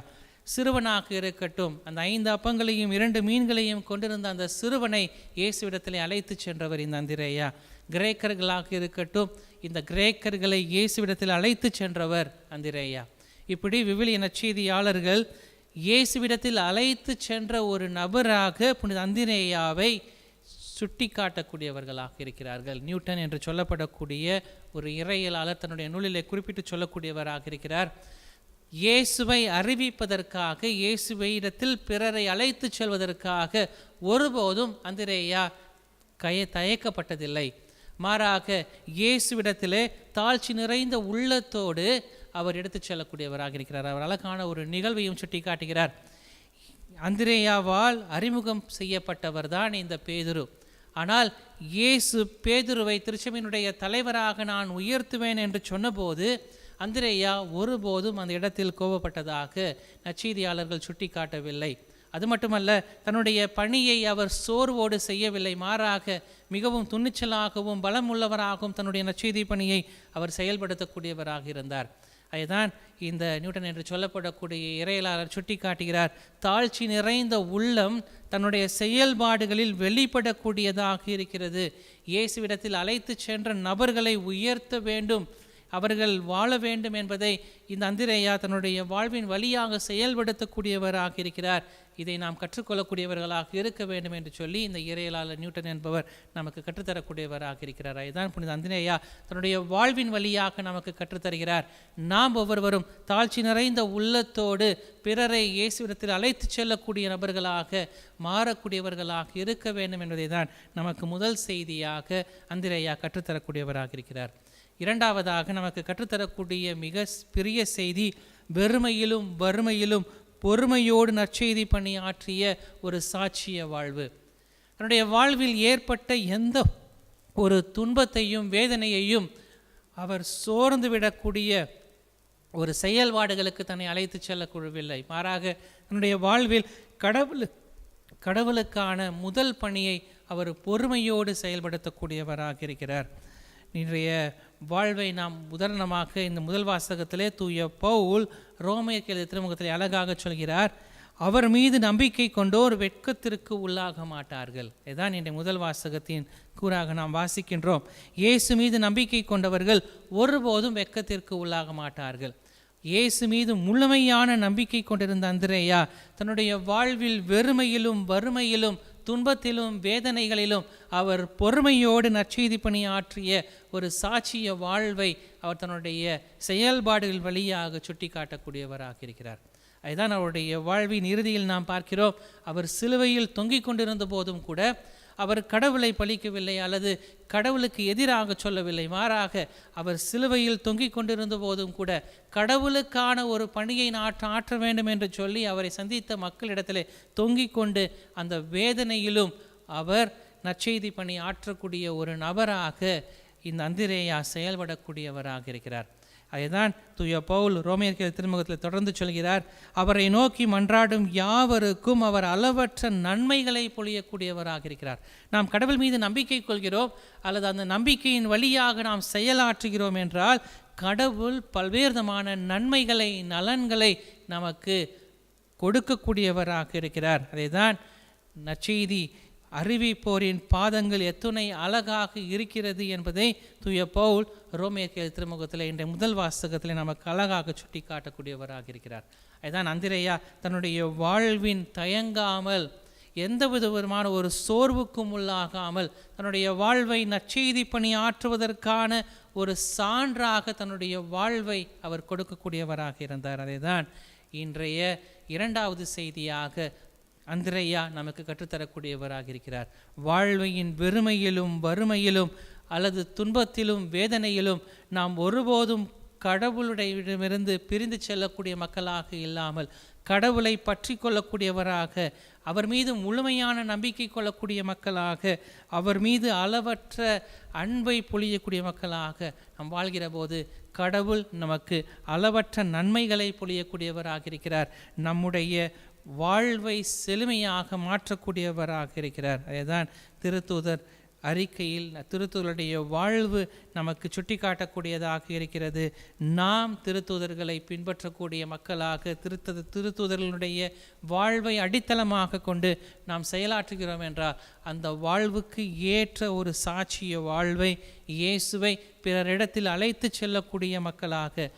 சிறுவனாக இருக்கட்டும், அந்த 5 அப்பங்களையும் 2 மீன்களையும் கொண்டிருந்த அந்த சிறுவனை இயேசுவிடத்தில் அழைத்து சென்றவர் இந்த அந்திரேயா. கிரேக்கர்களாக இருக்கட்டும், இந்த கிரேக்கர்களை இயேசுவிடத்தில் அழைத்து சென்றவர் அந்திரேயா. இப்படி விவிலிய நற்செய்தியாளர்கள் இயேசுவிடத்தில் அழைத்து சென்ற ஒரு நபராக புனித அந்திரேயாவை சுட்டி காட்டக்கூடியவர்களாக இருக்கிறார்கள். நியூட்டன் என்று சொல்லப்படக்கூடிய ஒரு இறையியலாளர் தன்னுடைய நூலிலே குறிப்பிட்டு சொல்லக்கூடியவராக இருக்கிறார். இயேசுவை அறிவிப்பதற்காக, இயேசுவை இடத்தில் பிறரை அழைத்து செல்வதற்காக ஒருபோதும் அந்திரேயா தயக்கப்பட்டதில்லை. மாறாக இயேசுவிடத்திலே தாழ்ச்சி நிறைந்த உள்ளத்தோடு அவர் எடுத்துச் செல்லக்கூடியவராக இருக்கிறார். அவர் அழகான ஒரு நிகழ்வையும் சுட்டி காட்டுகிறார். அந்திரேயாவால் அறிமுகம் செய்யப்பட்டவர் தான் இந்த பேதுரு. ஆனால் இயேசு பேதுருவை திருச்சபையினுடைய தலைவராக நான் உயர்த்துவேன் என்று சொன்னபோது அந்திரேயா ஒருபோதும் அந்த இடத்தில் கோபப்பட்டதாக நற்செய்தியாளர்கள் சுட்டி காட்டவில்லை. அது மட்டுமல்ல, தன்னுடைய பணியை அவர் சோர்வோடு செய்யவில்லை. மாறாக மிகவும் துணிச்சலாகவும் பலம் உள்ளவராகவும் தன்னுடைய நற்செய்தி பணியை அவர் செயல்படுத்தக்கூடியவராக இருந்தார். அதுதான் இந்த நியூட்டன் என்று சொல்லப்படக்கூடிய இறையியலாளர் சுட்டி காட்டுகிறார். தாழ்ச்சி நிறைந்த உள்ளம் தன்னுடைய செயல்பாடுகளில் வெளிப்படக்கூடியதாக இருக்கிறது. இயேசுவிடத்தில் அழைத்து சென்ற நபர்களை உயர்த்த வேண்டும், அவர்கள் வாழ வேண்டும் என்பதை இந்த அந்திரேயா தன்னுடைய வாழ்வின் வழியாக செயல்படுத்தக்கூடியவராக இருக்கிறார். இதை நாம் கற்றுக்கொள்ளக்கூடியவர்களாக இருக்க வேண்டும் என்று சொல்லி இந்த இறையியலாளர் நியூட்டன் என்பவர் நமக்கு கற்றுத்தரக்கூடியவராக இருக்கிறார். இதுதான் புனித அந்திரேயா தன்னுடைய வாழ்வின் வழியாக நமக்கு கற்றுத்தருகிறார். நாம் ஒவ்வொருவரும் தாழ்ச்சி நிறைந்த உள்ளத்தோடு பிறரை இயேசுவிடத்தில் அழைத்து செல்லக்கூடிய நபர்களாக மாறக்கூடியவர்களாக இருக்க வேண்டும் என்பதை தான் நமக்கு முதல் செய்தியாக அந்திரேயா கற்றுத்தரக்கூடியவராக இருக்கிறார். இரண்டாவதாக நமக்கு கற்றுத்தரக்கூடிய மிக பெரிய செய்தி, வெறுமையிலும் வறுமையிலும் பொறுமையோடு நற்செய்தி பணி ஆற்றிய ஒரு சாட்சிய வாழ்வு. தன்னுடைய வாழ்வில் ஏற்பட்ட எந்த ஒரு துன்பத்தையும் வேதனையையும் அவர் சோர்ந்து விடக்கூடிய ஒரு செயல்பாடுகளுக்கு தன்னை அழைத்து செல்லக்கூடவில்லை. மாறாக தன்னுடைய வாழ்வில் கடவுளுக்கான முதல் பணியை அவர் பொறுமையோடு செயல்படுத்தக்கூடியவராக இருக்கிறார். இன்றைய வாழ்வை நாம் உதாரணமாக இந்த முதல் வாசகத்திலே தூய பவுல் ரோமையருக்கு எழுதிய திருமுகத்திலே அழகாக சொல்கிறார். அவர் மீது நம்பிக்கை கொண்டோர் வெட்கத்திற்கு உள்ளாக மாட்டார்கள். இதுதான் இன்றைய முதல் வாசகத்தின் கூறாக நாம் வாசிக்கின்றோம். இயேசு மீது நம்பிக்கை கொண்டவர்கள் ஒருபோதும் வெட்கத்திற்கு உள்ளாக மாட்டார்கள். இயேசு மீது முழுமையான நம்பிக்கை கொண்டிருந்த அந்திரேயா தன்னுடைய வாழ்வில் வெறுமையிலும் வறுமையிலும் துன்பத்திலும் வேதனைகளிலும் அவர் பொறுமையோடு நற்செய்தி பணி ஆற்றிய ஒரு சாட்சிய வாழ்வை அவர் தன்னுடைய செயல்பாடுகள் வழியாக சுட்டி காட்டக்கூடியவராக இருக்கிறார். அதுதான் அவருடைய வாழ்வின் இறுதியில் நாம் பார்க்கிறோம். அவர் சிலுவையில் தொங்கிக் கொண்டிருந்த போதும் கூட அவர் கடவுளை பழிக்கவில்லை அல்லது கடவுளுக்கு எதிராக சொல்லவில்லை. மாறாக அவர் சிலுவையில் தொங்கிக் கொண்டிருந்த போதும் கூட கடவுளுக்கான ஒரு பணியை ஆற்ற வேண்டும் என்று சொல்லி அவரை சந்தித்த மக்களிடத்திலே தொங்கிக் கொண்டு அந்த வேதனையிலும் அவர் நற்செய்தி பணி ஆற்றக்கூடிய ஒரு நபராக இந்த அந்திரேயா செயல்படக்கூடியவராக இருக்கிறார். அதுதான் தூய பவுல் ரோமையர் திருமுகத்தில் தொடர்ந்து சொல்கிறார். அவரை நோக்கி மன்றாடும் யாவருக்கும் அவர் அளவற்ற நன்மைகளை பொழியக்கூடியவராக இருக்கிறார். நாம் கடவுள் மீது நம்பிக்கை கொள்கிறோம் அல்லது அந்த நம்பிக்கையின் வழியாக நாம் செயலாற்றுகிறோம் என்றால் கடவுள் பல்வேறு விதமான நன்மைகளை நலன்களை நமக்கு கொடுக்கக்கூடியவராக இருக்கிறார். அதை தான் நற்செய்தி அறிவிப்போரின் பாதங்கள் எத்துணை அழகாக இருக்கிறது என்பதை தூய பவுல் ரோமேயர் திருமுகத்தில் இன்றைய முதல் வாசகத்தில் நமக்கு அழகாக சுட்டி காட்டக்கூடியவராக இருக்கிறார். அதுதான் அந்திரேயா தன்னுடைய வாழ்வின் தயங்காமல் எந்த விதமான ஒரு சோர்வுக்கும் உள்ளாகாமல் தன்னுடைய வாழ்வை நற்செய்தி பணி ஆற்றுவதற்கான ஒரு சான்றாக தன்னுடைய வாழ்வை அவர் கொடுக்கக்கூடியவராக இருந்தார். அதை தான் இன்றைய இரண்டாவது செய்தியாக அந்திரேயா நமக்கு கற்றுத்தரக்கூடியவராக இருக்கிறார். வாழ்வையின் வெறுமையிலும் வறுமையிலும் அல்லது துன்பத்திலும் வேதனையிலும் நாம் ஒருபோதும் கடவுளுடையிடமிருந்து பிரிந்து செல்லக்கூடிய மக்களாக இல்லாமல் கடவுளை பற்றி கொள்ளக்கூடியவராக, அவர் மீது முழுமையான நம்பிக்கை கொள்ளக்கூடிய மக்களாக, அவர் மீது அளவற்ற அன்பை பொழியக்கூடிய மக்களாக நாம் வாழ்கிற போது கடவுள் நமக்கு அளவற்ற நன்மைகளை பொழியக்கூடியவராக இருக்கிறார். நம்முடைய வாழ்வை செழுமையாக மாற்றக்கூடியவராக இருக்கிறார். அதுதான் திருத்தூதர் அறிக்கையில் திருத்தூதருடைய வாழ்வு நமக்கு சுட்டி காட்டக்கூடியதாக இருக்கிறது. நாம் திருத்தூதர்களை பின்பற்றக்கூடிய மக்களாக திருத்தூதர்களுடைய வாழ்வை அடித்தளமாக கொண்டு நாம் செயலாற்றுகிறோம் என்றால் அந்த வாழ்வுக்கு ஏற்ற ஒரு சாட்சிய வாழ்வை, இயேசுவை பிறரிடத்தில் அழைத்து செல்லக்கூடிய மக்களாக,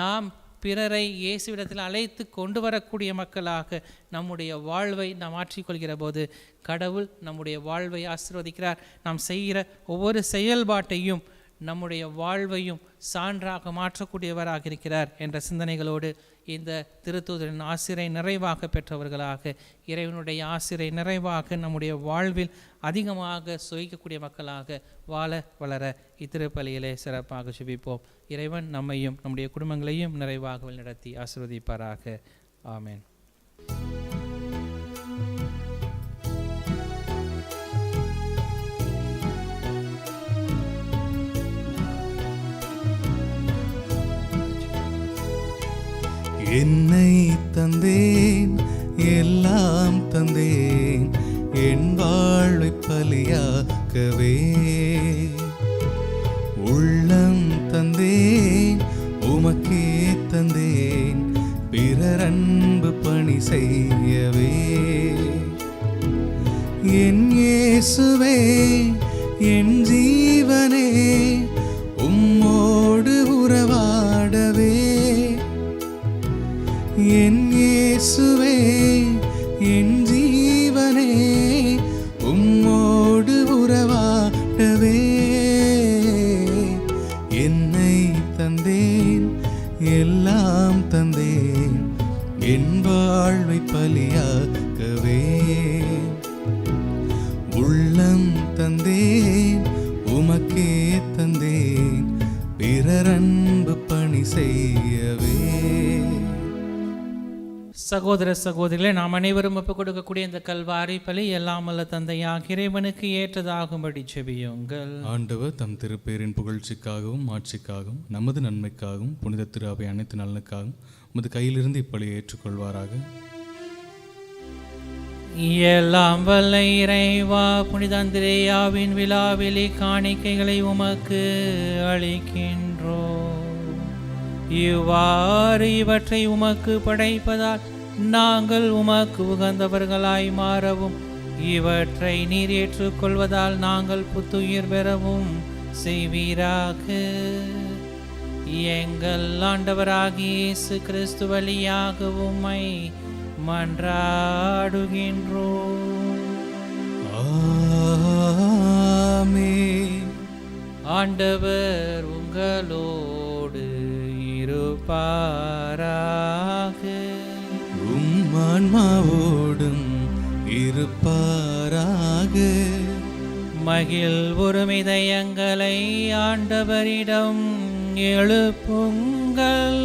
நாம் பிறரை இயேசுவிடத்தில் அழைத்து கொண்டு வரக்கூடிய மக்களாக நம்முடைய வாழ்வை நாம் மாற்றிக்கொள்கிற போது கடவுள் நம்முடைய வாழ்வை ஆசீர்வதிக்கிறார். நாம் செய்கிற ஒவ்வொரு செயல்பாட்டையும் நம்முடைய வாழ்வையும் சான்றாக மாற்றக்கூடியவராக இருக்கிறார் என்ற சிந்தனைகளோடு இந்த திருத்தூதரின் ஆசிரை நிறைவாக பெற்றவர்களாக, இறைவனுடைய ஆசிரை நிறைவாக நம்முடைய வாழ்வில் அதிகமாக சுவைக்கக்கூடிய மக்களாக வாழ வளர இத்திருப்பலியிலே சிறப்பாக ஜெபிப்போம். இறைவன் நம்மையும் நம்முடைய குடும்பங்களையும் நிறைவாக வழிநடத்தி ஆசீர்வதிப்பாராக. ஆமென்.
என்னை தந்தேன், எல்லாம் தந்தேன், என் வாழ்வை பலியாக்கவே. உள்ளம் தந்தேன், உமக்கே தந்தேன், பிறர் அன்பு பணி செய்யவே. என் இயேசுவே, என் ஜீவனே, உம்மோடு உறவாடவே. என் இயேசுவே, என் ஜீவனே, உம்மோடு உறவாடவே. என்னை தந்தேன், எல்லாம் தந்தேன், என் வாழ்வை பலியாக்கவே. உள்ளம் தந்தேன், உமக்கே தந்தேன், பிறர் அன்பு பணி செய்யவே.
சகோதர சகோதரிகளே, நாம் அனைவரும் ஒப்புக் கொடுக்கக்கூடிய இந்த கல்வாரி பலி எல்லாம் வல்ல தந்தையாக இறைவனுக்கு ஏற்றதாகும்படி ஜெபியுங்கள்.
ஆண்டவர் தம் திருப்பேரின் புகழ்ச்சிக்காகவும் ஆட்சிக்காகவும் நமது நன்மைக்காகவும் புனித திரு அவை அனைத்து நலனுக்காகவும் உமது கையிலிருந்து இப்பலியை ஏற்றுக்கொள்வாராக.
எல்லாம் வல்ல இறைவா, புனித அந்திரேயாவின் விழாவெளி காணிக்கைகளை உமக்கு அளிக்கின்றோம். இவ்வாறு இவற்றை உமக்கு படைப்பதால் நாங்கள் உமக்கு உகந்தவர்களாய் மாறவும், இவற்றை நீர் ஏற்றுக்கொள்வதால் நாங்கள் புத்துயிர் பெறவும் செய்வீராக. எங்கள் ஆண்டவராகிய இயேசு கிறிஸ்து வழியாக உம்மை மன்றாடுகின்றோம்.
ஆமென்.
ஆண்டவர் உங்களோடு இருப்பாராக.
உம் ஆன்மாவோடும் இருப்பாராக.
மகிழ் ஒருமிதயங்களை ஆண்டவரிடம் எழுப்புங்கள்.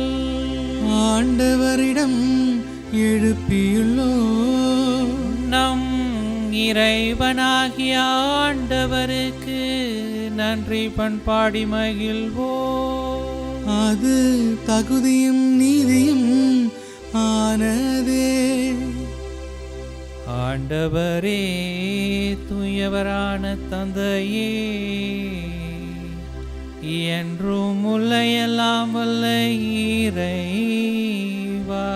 ஆண்டவரிடம் எழுப்பியுள்ளோம்.
நம் இறைவனாகிய ஆண்டவருக்கு நன்றி பண்பாடி மகிழ்வோம்.
அது தகுதியும் நீதியும் ஆனதே.
ஆண்டவரே, தூயவரான தந்தையே, என்றும் உள்ள எல்லாம் வல்ல இறைவா,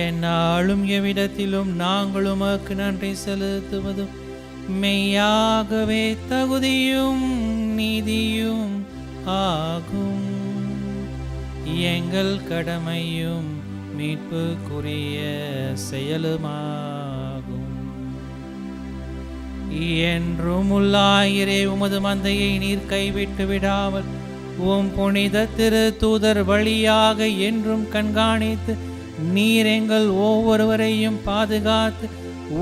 எந்நாளும் எவ்விடத்திலும் நாங்கள் உமக்கு நன்றி செலுத்துவதும் மெய்யாகவே தகுதியும் நீதியும் ஆகும். எங்கள் கடமையும் மீட்புக்குரிய செயலுமாகும். என்றும் உள்ளாயிரே உமது மந்தையை நீர் கைவிட்டு விடாமல் உம் புனித திரு தூதர் வழியாக என்றும் கண்காணித்து நீர் எங்கள் ஒவ்வொருவரையும் பாதுகாத்து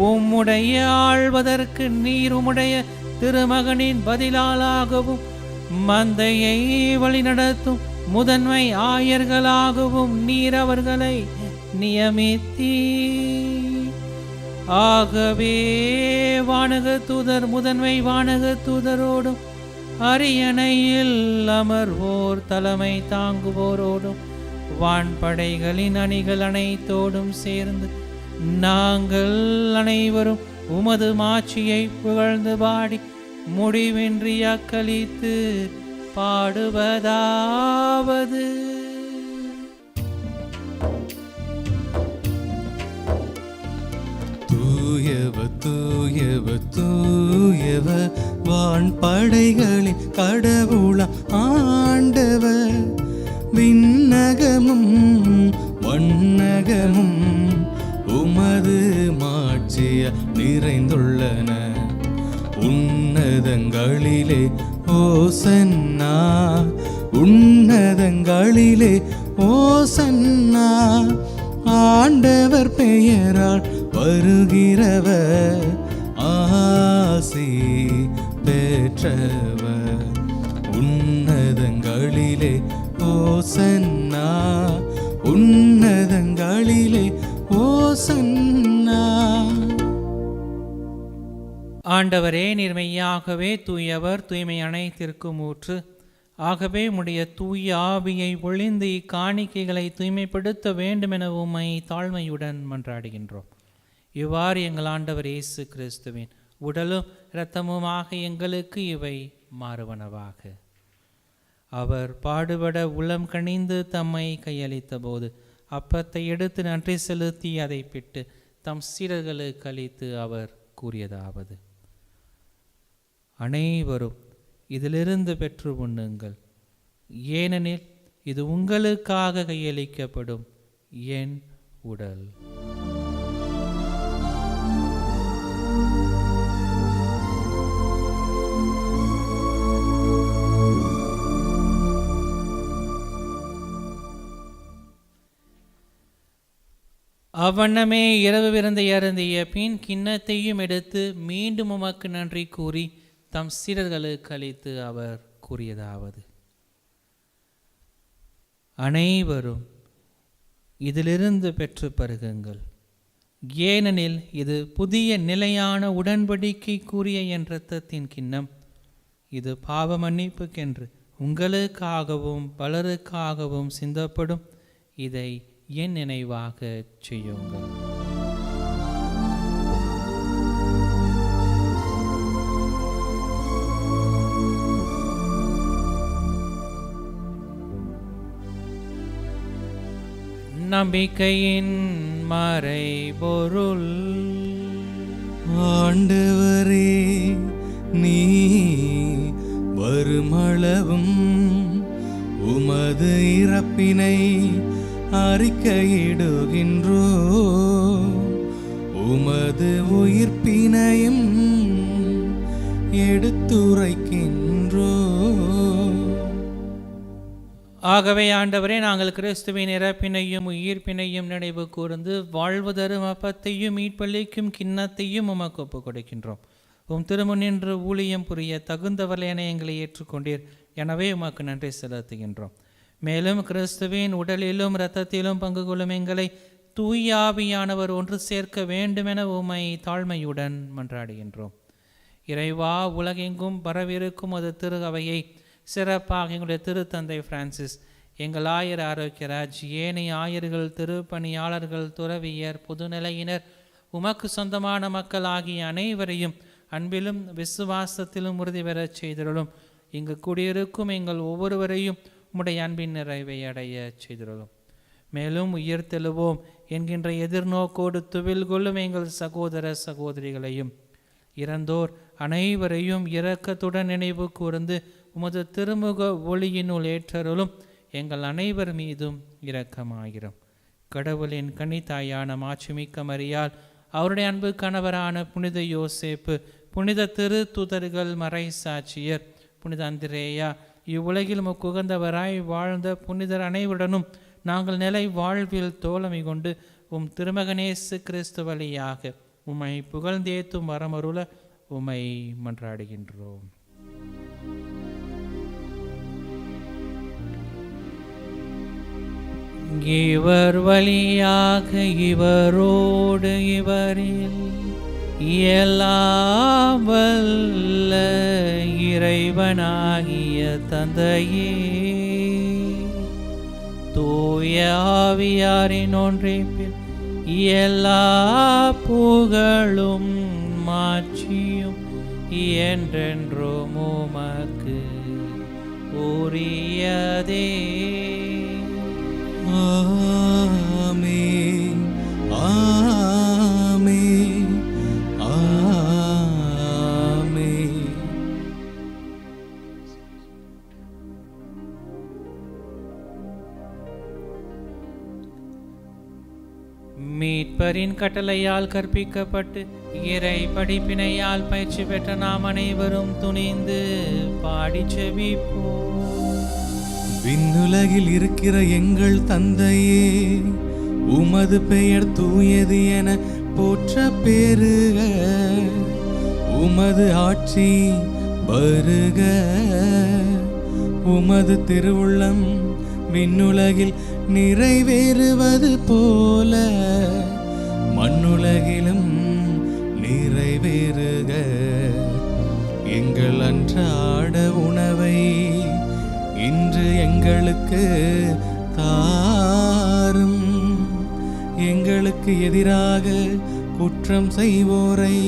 உம்முடைய ஆள்வதற்கு நீர் உம்முடைய திருமகனின் பதிலாளாகவும் மந்தையை வழிநடத்தும் முதன்மை ஆயர்களாகவும் நீர் அவர்களை நியமித்தீ. ஆகவே வானக தூதர் முதன்மை வானக தூதரோடும் அரியணையில் அமர்வோர் தலைமை தாங்குவோரோடும் வான்படைகளின் அணிகள் அனைத்தோடும் சேர்ந்து நாங்கள் அனைவரும் உமது மாட்சியை புகழ்ந்து பாடி முடிவின்றி அக்களித்து பாடுவதாவது.
தூயவர் தூயவர் தூயவர் வான்படைகளின் கடவுளாம் ஆண்டவர். விண்ணகமும் வண்ணகமும் உமது மாட்சிய நிறைந்துள்ளன. உன்னதங்களிலே ஓசன்னா, உன்னதங்களிலே ஓசன்னா. ஆண்டவர் பெயரால் வருகிறவர் ஆசி பெற்றவர். உன்னதங்களிலே ஓசன்னா, உன்னதங்களிலே ஓசன்னா.
ஆண்டவரே நீர் மெய்யாகவே தூயவர், தூய்மை அனைத்திற்கும் ஊற்று. ஆகவே உம்முடைய தூய ஆவியை ஒளிந்து இக்காணிக்கைகளை தூய்மைப்படுத்த வேண்டுமென உம்மை தாழ்மையுடன் மன்றாடுகின்றோம். இவ்வாறு எங்கள் ஆண்டவர் இயேசு கிறிஸ்துவின் உடலும் இரத்தமுமாக எங்களுக்கு இவை மாறுவனவாக. அவர் பாடுபட உளம் கனிந்து தம்மை கையளித்த போது அப்பத்தை எடுத்து நன்றி செலுத்தி அதை பிட்டு தம் சீடர்களுக்கு அளித்து அவர் கூறியதாவது: அனைவரும் இதிலிருந்து பெற்று உண்ணுங்கள், ஏனெனில் இது உங்களுக்காக கையளிக்கப்படும் என் உடல். அவ்வண்ணமே இரவு விருந்தை அருந்திய பின் கிண்ணத்தையும் எடுத்து மீண்டும் உமக்கு நன்றி கூறி தம் சீடர்களுக்கு அளித்து அவர் கூறியதாவது: அனைவரும் இதிலிருந்து பெற்று பருகுங்கள், ஏனெனில் இது புதிய நிலையான உடன்படிக்கை கூறிய என் இரத்தத்தின் கிண்ணம். இது பாவ மன்னிப்புக்கென்று உங்களுக்காகவும் பலருக்காகவும் சிந்தப்படும். இதை என் நினைவாக செய்யுங்கள். நம்பிக்கையின் மறைபொருள்.
ஆண்டவரே, நீ வருமளவும் உமது இறப்பினை அறிக்கையிடுகின்றோ, உமது உயிர்ப்பினையும் எடுத்துரைக்கின்றோ.
ஆகவே ஆண்டவரே, நாங்கள் கிறிஸ்துவின் இறப்பினையும் உயிர்ப்பினையும் நினைவு கூர்ந்து வாழ்வு தரும் அப்பத்தையும் மீட்பளிக்கும் கிண்ணத்தையும் உமக்கு ஒப்புக் கொடுக்கின்றோம். உம் திருமுன்னின்று ஊழியம் புரிய தகுந்தவர்கள் என எங்களை ஏற்றுக்கொண்டீர். எனவே உமக்கு நன்றி செலுத்துகின்றோம். மேலும் கிறிஸ்துவின் உடலிலும் இரத்தத்திலும் பங்கு கொள்ளும் எங்களை தூய ஆவியானவர் ஒன்று சேர்க்க வேண்டுமென உம்மை தாழ்மையுடன் மன்றாடுகின்றோம். இறைவா, உலகெங்கும் பரவிருக்கும் அது திரு அவையை சிறப்பாக எங்களுடைய திருத்தந்தை பிரான்சிஸ், எங்கள் ஆயர் ஆரோக்கியராஜ், ஏனைய ஆயர்கள், திருப்பணியாளர்கள், துறவியர், பொதுநிலையினர், உமக்கு சொந்தமான மக்கள் ஆகிய அனைவரையும் அன்பிலும் விசுவாசத்திலும் உறுதி பெறச் செய்திருளும். இங்கு கூடியிருக்கும் எங்கள் ஒவ்வொருவரையும் உம்முடைய அன்பின் நிறைவை அடைய செய்திருளும். மேலும் உயிர்த்தெழுவோம், என்கின்ற எதிர்நோக்கோடு துவில் கொள்ளும் எங்கள் சகோதர சகோதரிகளையும் இறந்தோர் அனைவரையும் இரக்கத்துடன் நினைவு கூர்ந்து உமது திருமுக ஒளியினுள் ஏற்றருளும். எங்கள் அனைவர் மீதும் இரக்கமாயிரும். கடவுளின் கன்னித்தாயான மாட்சிமிக்க மரியாள், அவருடைய அன்பு கணவரான புனித யோசேப்பு, புனித திரு தூதர்கள், மறை சாட்சியர், புனித அந்திரேயா, இவ்வுலகில் முக்குகந்தவராய் வாழ்ந்த புனிதர் அனைவருடனும் நாங்கள் நிலை வாழ்வில் தோழமை கொண்டு உம் திருமகனேசு கிறிஸ்து வழியாக உம்மை புகழ்ந்தேத்தும் வரமருள உம்மை மன்றாடுகின்றோம். இவர் வழியாக இவரோடு இவரில் எல்லாம் வல்ல இறைவனாகிய தந்தையே, தூய ஆவியாரின் ஒன்றிப்பில் எல்லா புகழும் மாட்சியும் என்றென்றும் உமக்கு உரியதே.
ஆமென், ஆமென், ஆமென்.
மீட்பரின் கட்டளையால் கற்பிக்கப்பட்டு இறை படிப்பினையால் பயிற்சி பெற்ற நாம் அனைவரும் துணிந்து பாடி செபிப்போம்.
விண்ணுலகில் இருக்கிற எங்கள் தந்தையே, உமது பெயர் தூயது என போற்ற பெருக, உமது ஆட்சி வருக, உமது திருவுள்ளம் விண்ணுலகில் நிறைவேறுவது போல மண்ணுலகிலும் நிறைவேறுக. எங்கள் அன்றாட உணவை இன்று எங்களுக்கு தாரும். எங்களுக்கு எதிராக குற்றம் செய்வோரை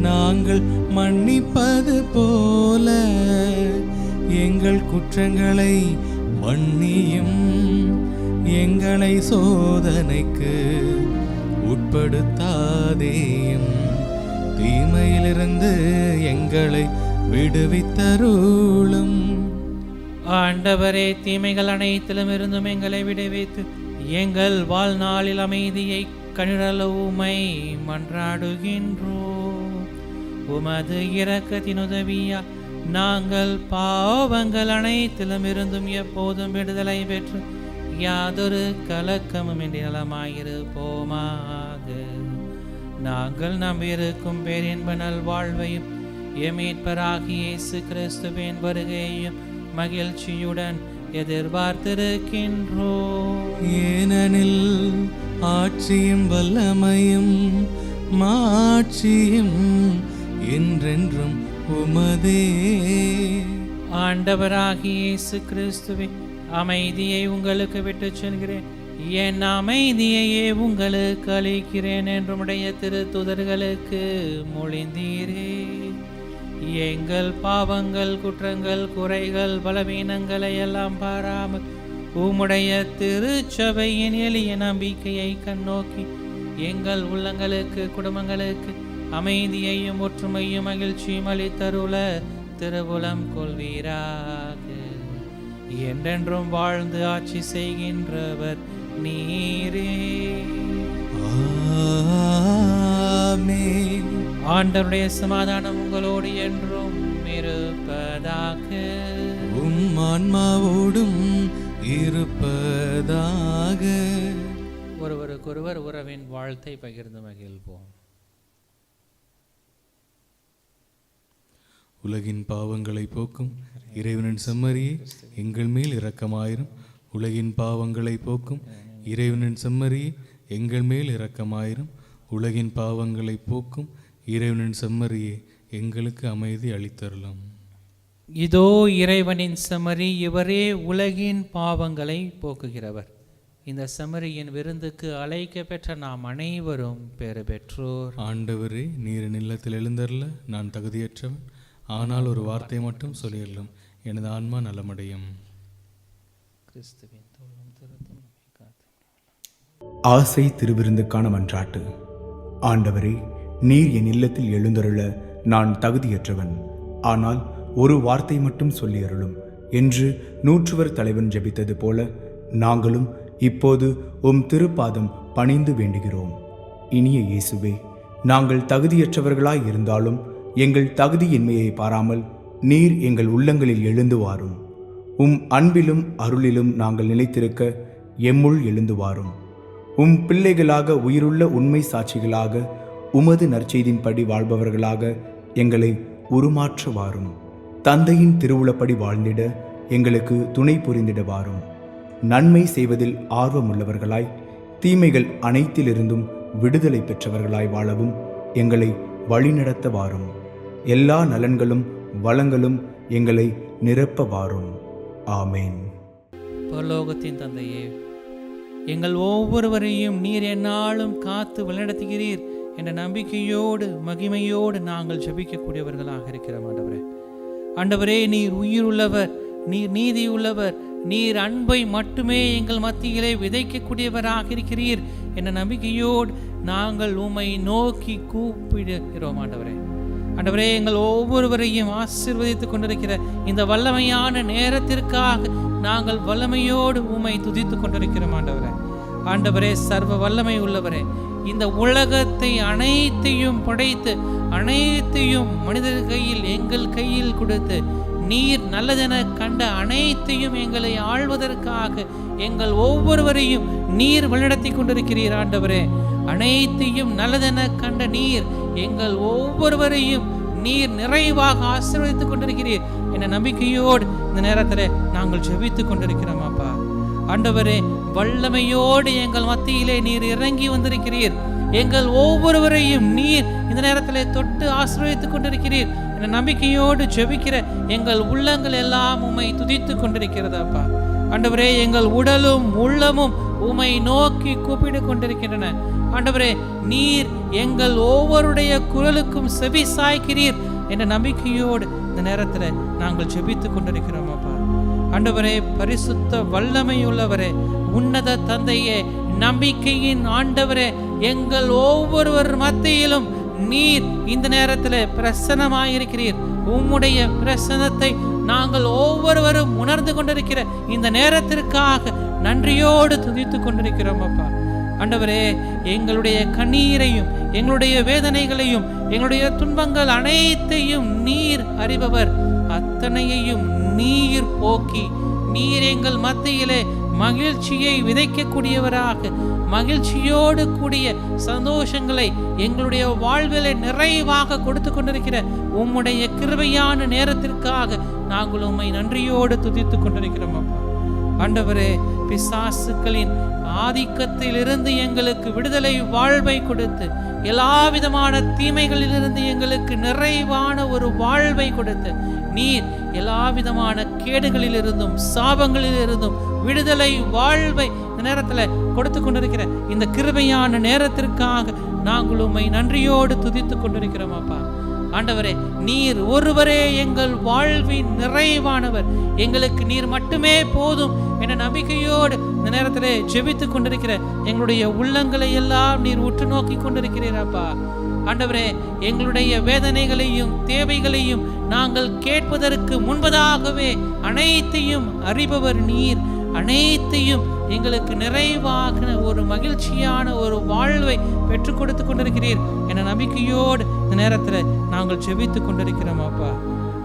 நாங்கள் மன்னிப்பது போல எங்கள் குற்றங்களை மன்னியும். எங்களை சோதனைக்கு உட்படுத்தாதேயும், தீமையிலிருந்து எங்களை விடுவித்தருளும்.
ஆண்டவரே, தீமைகள் அனைத்திலும் இருந்தும் எங்களை விடுவித்து எங்கள் வாழ்நாளில் அமைதியை கனிரளவுமை மன்றாடுகின்றோம். உமது இரக்கத்தின் உதவியா நாங்கள் பாவங்கள் அனைத்திலும் இருந்தும் எப்போதும் விடுதலை பெற்று யாதொரு கலக்கமும் இன்றி நலமாயிருப்போமாக. நாங்கள் நம்பியிருக்கும் பேரின்ப நல்வாழ்வையும் எமீட்பராகிய இயேசு கிறிஸ்துவின் வருகையையும் மகிழ்ச்சியுடன் எதிர்பார்த்திருக்கின்றோம்.
ஏனெனில் ஆட்சியும் வல்லமையும் மாட்சியும் என்றென்றும் உமதே.
ஆண்டவராகிய இயேசு கிறிஸ்துவே, அமைதியை உங்களுக்கு விட்டுச் செல்கிறேன், என் அமைதியையே உங்களுக்கு அளிக்கிறேன் என்று உம்முடைய திருத்தூதர்களுக்கு மொழிந்தீரே. எங்கள் பாவங்கள், குற்றங்கள், குறைகள், பலவீனங்களை எல்லாம் பாராமல் உம்முடைய திருச்சபையின் எளிய நம்பிக்கையை கண்ணோக்கி எங்கள் உள்ளங்களுக்கு, குடும்பங்களுக்கு அமைதியையும் ஒற்றுமையும் மகிழ்ச்சியும் அளித்தருள திருவுளம் கொள்வீராக. என்றென்றும் வாழ்ந்து ஆட்சி செய்கின்றவர் நீரே.
ஆமென்.
ஆண்டவருடைய சமாதானம் உங்களோடு என்றும் இருப்பதாக.
உம் ஆன்மாவோடும் இருப்பதாக.
ஒருவருக்கொருவர் உறவின் வாழ்த்தை பகிர்ந்து மகிழ்வோம்.
உலகின் பாவங்களை போக்கும் இறைவனின் செம்மறியே, எங்கள் மேல் இரக்கமாயிரும். உலகின் பாவங்களை போக்கும் இறைவனின் செம்மறியே, எங்கள் மேல் இரக்கமாயிரும். உலகின் பாவங்களை போக்கும் இறைவனின் செம்மறியே, எங்களுக்கு அமைதி அளித்தருளும்.
இதோ இறைவனின் செம்மறி, இவரே உலகின் பாவங்களை போக்குகிறவர். இந்த செம்மறியின் விருந்துக்கு அழைக்க பெற்ற நாம் அனைவரும் பெறு பெற்றோர்.
ஆண்டவரே, நீர் இல்லத்தில் எழுந்தருள நான் தகுதியற்றவன். ஆனால் ஒரு வார்த்தை மட்டும் சொல்லிடலும், எனது ஆன்மா நலமடையும்.
கிறிஸ்துவின் தோளும் திருத்தும்
ஆசை திருவிருந்துக்கான மன்றாட்டு. ஆண்டவரே, நீர் என் இல்லத்தில் எழுந்தருள நான் தகுதியற்றவன். ஆனால் ஒரு வார்த்தை மட்டும் சொல்லி அருளும் என்று நூற்றுவர் தலைவன் ஜெபித்தது போல நாங்களும் இப்போது உம் திருப்பாதம் பணிந்து வேண்டுகிறோம். இனிய இயேசுவே, நாங்கள் தகுதியற்றவர்களாய் இருந்தாலும் எங்கள் தகுதியின்மையை பாராமல் நீர் எங்கள் உள்ளங்களில் எழுந்து வாரும். உம் அன்பிலும் அருளிலும் நாங்கள் நிலைத்திருக்க எம்முள் எழுந்து வாரும். உம் பிள்ளைகளாக, உயிருள்ள உண்மை சாட்சிகளாக, உமது நற்செய்தின்படி வாழ்பவர்களாக எங்களை உருமாற்ற வாரும். தந்தையின் திருவுளப்படி வாழ்ந்திட எங்களுக்கு துணை புரிந்திட வாரும். நன்மை செய்வதில் ஆர்வமுள்ளவர்களாய், தீமைகள் அனைத்திலிருந்தும் விடுதலை பெற்றவர்களாய் வாழவும் எங்களை வழிநடத்த வாரும். எல்லா நலன்களும் வளங்களும் எங்களை நிரப்ப வாரும். ஆமேன்.
பரலோகத்தின் தந்தையே, எங்கள் ஒவ்வொருவரையும் நீர் எந்நாளும் காத்து வழிநடத்துகிறீர் என்ற நம்பிக்கையோடு மகிமையோடு நாங்கள் ஜெபிக்கக்கூடியவர்களாக இருக்கிறோம். ஆண்டவரே, நீர் உயிர் உள்ளவர், நீர் நீதி உள்ளவர், நீர் அன்பை மட்டுமே எங்கள் மத்தியிலே விதைக்கக்கூடியவராக இருக்கிறீர் என்ற நம்பிக்கையோடு நாங்கள் உம்மை நோக்கி கூப்பிடுகிறோம். ஆண்டவரே, எங்கள் ஒவ்வொருவரையும் ஆசீர்வதித்துக் கொண்டிருக்கிற இந்த வல்லமையான நேரத்திற்காக நாங்கள் வல்லமையோடு உம்மை துதித்துக் கொண்டிருக்கிறோம். ஆண்டவரே, சர்வ வல்லமை உள்ளவரே, இந்த உலகத்தை அனைத்தையும் படைத்து அனைத்தையும் மனிதர் கையில் எங்கள் கையில் கொடுத்து நீர் நல்லதென கண்ட அனைத்தையும் எங்களை ஆள்வதற்காக எங்கள் ஒவ்வொருவரையும் நீர் வழிநடத்தி கொண்டிருக்கிறீர். ஆண்டவரே, அனைத்தையும் நல்லதென கண்ட நீர் எங்கள் ஒவ்வொருவரையும் நீர் நிறைவாக ஆசீர்வதித்துக் கொண்டிருக்கிறீர் என்ற நம்பிக்கையோடு இந்த நேரத்தில் நாங்கள் ஜெபித்துக் கொண்டிருக்கிறோம். அப்பா ஆண்டவரே, வல்லமையோடு எங்கள் மத்தியிலே நீர் இறங்கி வந்திருக்கிறீர். எங்கள் ஒவ்வொருவரையும் நீர் இந்த நேரத்தில் தொட்டு ஆசீர்வதித்துக் கொண்டிருக்கிறீர் என்ற நம்பிக்கையோடு ஜெபிக்கிற எங்கள் உள்ளங்கள் எல்லாம் உம்மை துதித்துக் கொண்டிருக்கிறதாப்பா. ஆண்டவரே, எங்கள் உடலும் உள்ளமும் உம்மை நோக்கி கூப்பிட்டு கொண்டிருக்கின்றன. ஆண்டவரே, நீர் எங்கள் ஒவ்வொருடைய குரலுக்கும் செவி சாய்க்கிறீர் என்ற நம்பிக்கையோடு இந்த நேரத்தில் நாங்கள் ஜெபித்துக் கொண்டிருக்கிறோம். அப்பா ஆண்டவரே, பரிசுத்த வல்லமையுள்ளவரே, உன்னத தந்தையே, நம்பிக்கையின் ஆண்டவரே, எங்கள் ஒவ்வொருவர் மத்தியிலும் நீர் இந்த நேரத்தில் பிரசன்னமாயிருக்கிறீர். உம்முடைய பிரசன்னத்தை நாங்கள் ஒவ்வொருவரும் உணர்ந்து கொண்டிருக்கிற இந்த நேரத்திற்காக நன்றியோடு துதித்துக் கொண்டிருக்கிறோம். அப்பா ஆண்டவரே, எங்களுடைய கண்ணீரையும் எங்களுடைய வேதனைகளையும் எங்களுடைய துன்பங்கள் அனைத்தையும் நீர் அறிபவர். அத்தனையையும் நீர் போக்கி நீர் எங்கள் மத்தியிலே மகிழ்ச்சியை விதைக்கக்கூடியவராக, மகிழ்ச்சியோடு கூடிய சந்தோஷங்களை எங்களுடைய வாழ்விலே நிறைவாக கொடுத்து கொண்டிருக்கிற உம்முடைய கிருபையான நேரத்திற்காக நாங்கள் உம்மை நன்றியோடு துதித்துக் கொண்டிருக்கிறோம். அப்பா ஆண்டவரே, பிசாசுக்களின் ஆதிக்கத்திலிருந்து எங்களுக்கு விடுதலை வாழ்வை கொடுத்து எல்லா விதமான தீமைகளிலிருந்து எங்களுக்கு நிறைவான ஒரு வாழ்வை கொடுத்து நீர் எல்லா விதமான கேடுகளிலிருந்தும் சாபங்களிலிருந்தும் விடுதலை வாழ்வை இந்த நேரத்தில் கொடுத்து கொண்டிருக்கிற இந்த கிருபையான நேரத்திற்காக நாங்கள் உம்மை நன்றியோடு துதித்துக் கொண்டிருக்கிறோம். அப்பா ஆண்டவரே, நீர் ஒருவரே எங்கள் வாழ்வின் நிறைவானவர். எங்களுக்கு நீர் மட்டுமே போதும் என்ற நம்பிக்கையோடு இந்த நேரத்தில் ஜெபித்துக் கொண்டிருக்கிற எங்களுடைய உள்ளங்களை எல்லாம் நீர் உற்று நோக்கி கொண்டிருக்கிறீர். அப்பா ஆண்டவரே, எங்களுடைய வேதனைகளையும் தேவைகளையும் நாங்கள் கேட்பதற்கு முன்பதாகவே அனைத்தையும் அறிபவர் நீர். அனைத்தையும் எங்களுக்கு நிறைவாக ஒரு மகிழ்ச்சியான ஒரு வாழ்வை பெற்றுக் கொடுத்து கொண்டிருக்கிறீர் என நம்பிக்கையோடு இந்த நேரத்தில் நாங்கள் ஜெபித்துக் கொண்டிருக்கிறோம். அப்பா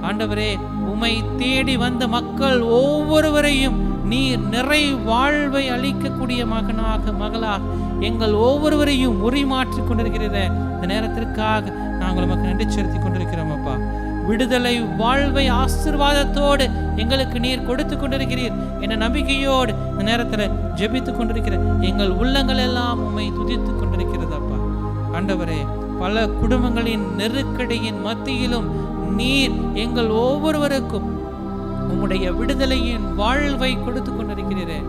ஆண்டவரே, உம்மை தேடி வந்த மக்கள் ஒவ்வொருவரையும் நீர் நிறை வாழ்வை அளிக்கக்கூடிய மகனாக மகளாக எங்கள் ஒவ்வொருவரையும் உரிமாற்றிக் கொண்டிருக்கிறீர. இந்த நேரத்திற்காக நாங்கள் உமக்கு நன்றி செலுத்திக் கொண்டிருக்கிறோம். அப்பா விடுதலை வாழ்வை ஆசீர்வாதத்தோடு எங்களுக்கு நீர் கொடுத்து கொண்டிருக்கிறீர் என்ற நம்பிக்கையோடு இந்த நேரத்தில் ஜெபித்துக் கொண்டிருக்கிற எங்கள் உள்ளங்கள் எல்லாம் உம்மை துதித்துக் கொண்டிருக்கிறது. அப்பா ஆண்டவரே, பல குடும்பங்களின் நெருக்கடியின் மத்தியிலும் நீர் எங்கள் ஒவ்வொருவருக்கும் உம்முடைய விடுதலையின் வாழ்வை கொடுத்து கொண்டிருக்கிறீரே.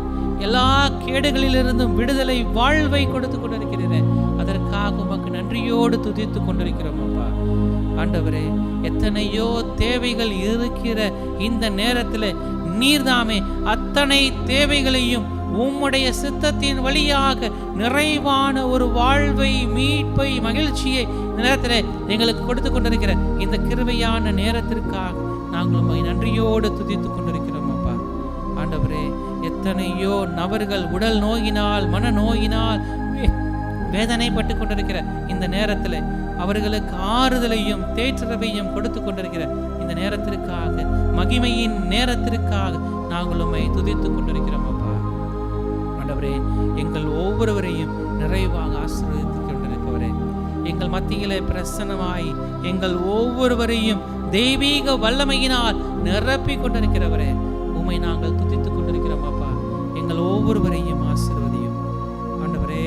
எல்லா கேடுகளிலிருந்தும் விடுதலை வாழ்வை கொடுத்து கொண்டிருக்கிறீரே. அதற்காக உமக்கு நன்றியோடு துதித்துக் கொண்டிருக்கிறோம். அப்பா ஆண்டவரே, எத்தனையோ தேவைகள் இருக்கிற இந்த நேரத்தில் நீர்தாமே அத்தனை தேவைகளையும் உம்முடைய சித்தத்தின் வழியாக நிறைவான ஒரு வாழ்வை, மீட்பை, மகிழ்ச்சியை இந்த நேரத்தில் எங்களுக்கு கொடுத்து கொண்டிருக்கிற இந்த கிருபையான நேரத்திற்காக நாங்கள் உம்மை நன்றியோடு துதித்துக் கொண்டிருக்கிறோம் அப்பா. ஆண்டவரே, எத்தனையோ நபர்கள் உடல் நோயினால், மன நோயினால் வேதனைப்பட்டு கொண்டிருக்கிற இந்த நேரத்தில் அவர்களுக்கு ஆறுதலையும் தேற்றரவையும் கொடுத்து கொண்டிருக்கிற இந்த நேரத்திற்காக, மகிமையின் நேரத்திற்காக நாங்கள் உம்மை துதித்துக் கொண்டிருக்கிறோம் அப்பா. ஆண்டவரே, எங்கள் ஒவ்வொருவரையும் நிறைவாக ஆசீர்வதித்து கொண்டிருக்கிறவரே, எங்கள் மத்தியிலே பிரசன்னமாய் எங்கள் ஒவ்வொருவரையும் தெய்வீக வல்லமையினால் நிரப்பி கொண்டிருக்கிறவரே, உம்மை நாங்கள் துதித்துக் கொண்டிருக்கிறோம் அப்பா. எங்கள் ஒவ்வொருவரையும் ஆசீர்வதியும் ஆண்டவரே.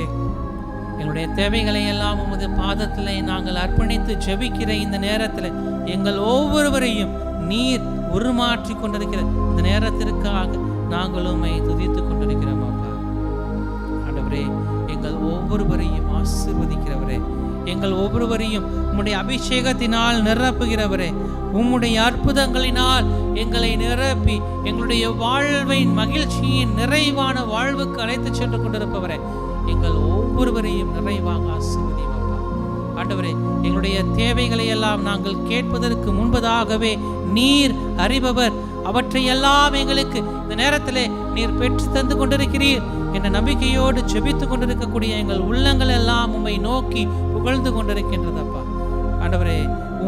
எங்களுடைய தேவைகளை எல்லாம் உமது பாதத்திலே நாங்கள் அர்ப்பணித்து ஜெபிக்கிற இந்த நேரத்தில் எங்கள் ஒவ்வொருவரையும் நீர் உருமாற்றி கொண்டிருக்கிற இந்த நேரத்திற்காக நாங்கள் உம்மை துதித்துக் கொண்டிருக்கிறோம் அப்பா. ஆண்டவரே, எங்கள் ஒவ்வொருவரையும் ஆசீர்வதிக்கிறவரே, எங்கள் ஒவ்வொருவரையும் உம்முடைய அபிஷேகத்தினால் நிரப்புகிறவரே, உம்முடைய அற்புதங்களினால் எங்களை நிரப்பி எங்களுடைய வாழ்வின் மகிழ்ச்சியின் நிறைவான வாழ்வுக்கு அழைத்து சென்று கொண்டிருப்பவரே, எங்கள் ஒவ்வொருவரையும் நிறைவாக ஆசீர்வதியும் அப்பா. ஆண்டவரே, எங்களுடைய தேவைகளை எல்லாம் நாங்கள் கேட்பதற்கு முன்பதாகவே நீர் அறிபவர். அவற்றையெல்லாம் எங்களுக்கு இந்த நேரத்திலே நீர் பெற்று தந்து கொண்டிருக்கிறீர் என்ற நம்பிக்கையோடு ஜெபித்து கொண்டிருக்கக்கூடிய எங்கள் உள்ளங்கள் எல்லாம் உம்மை நோக்கி புகழ்ந்து கொண்டிருக்கின்றதப்பா. ஆண்டவரே,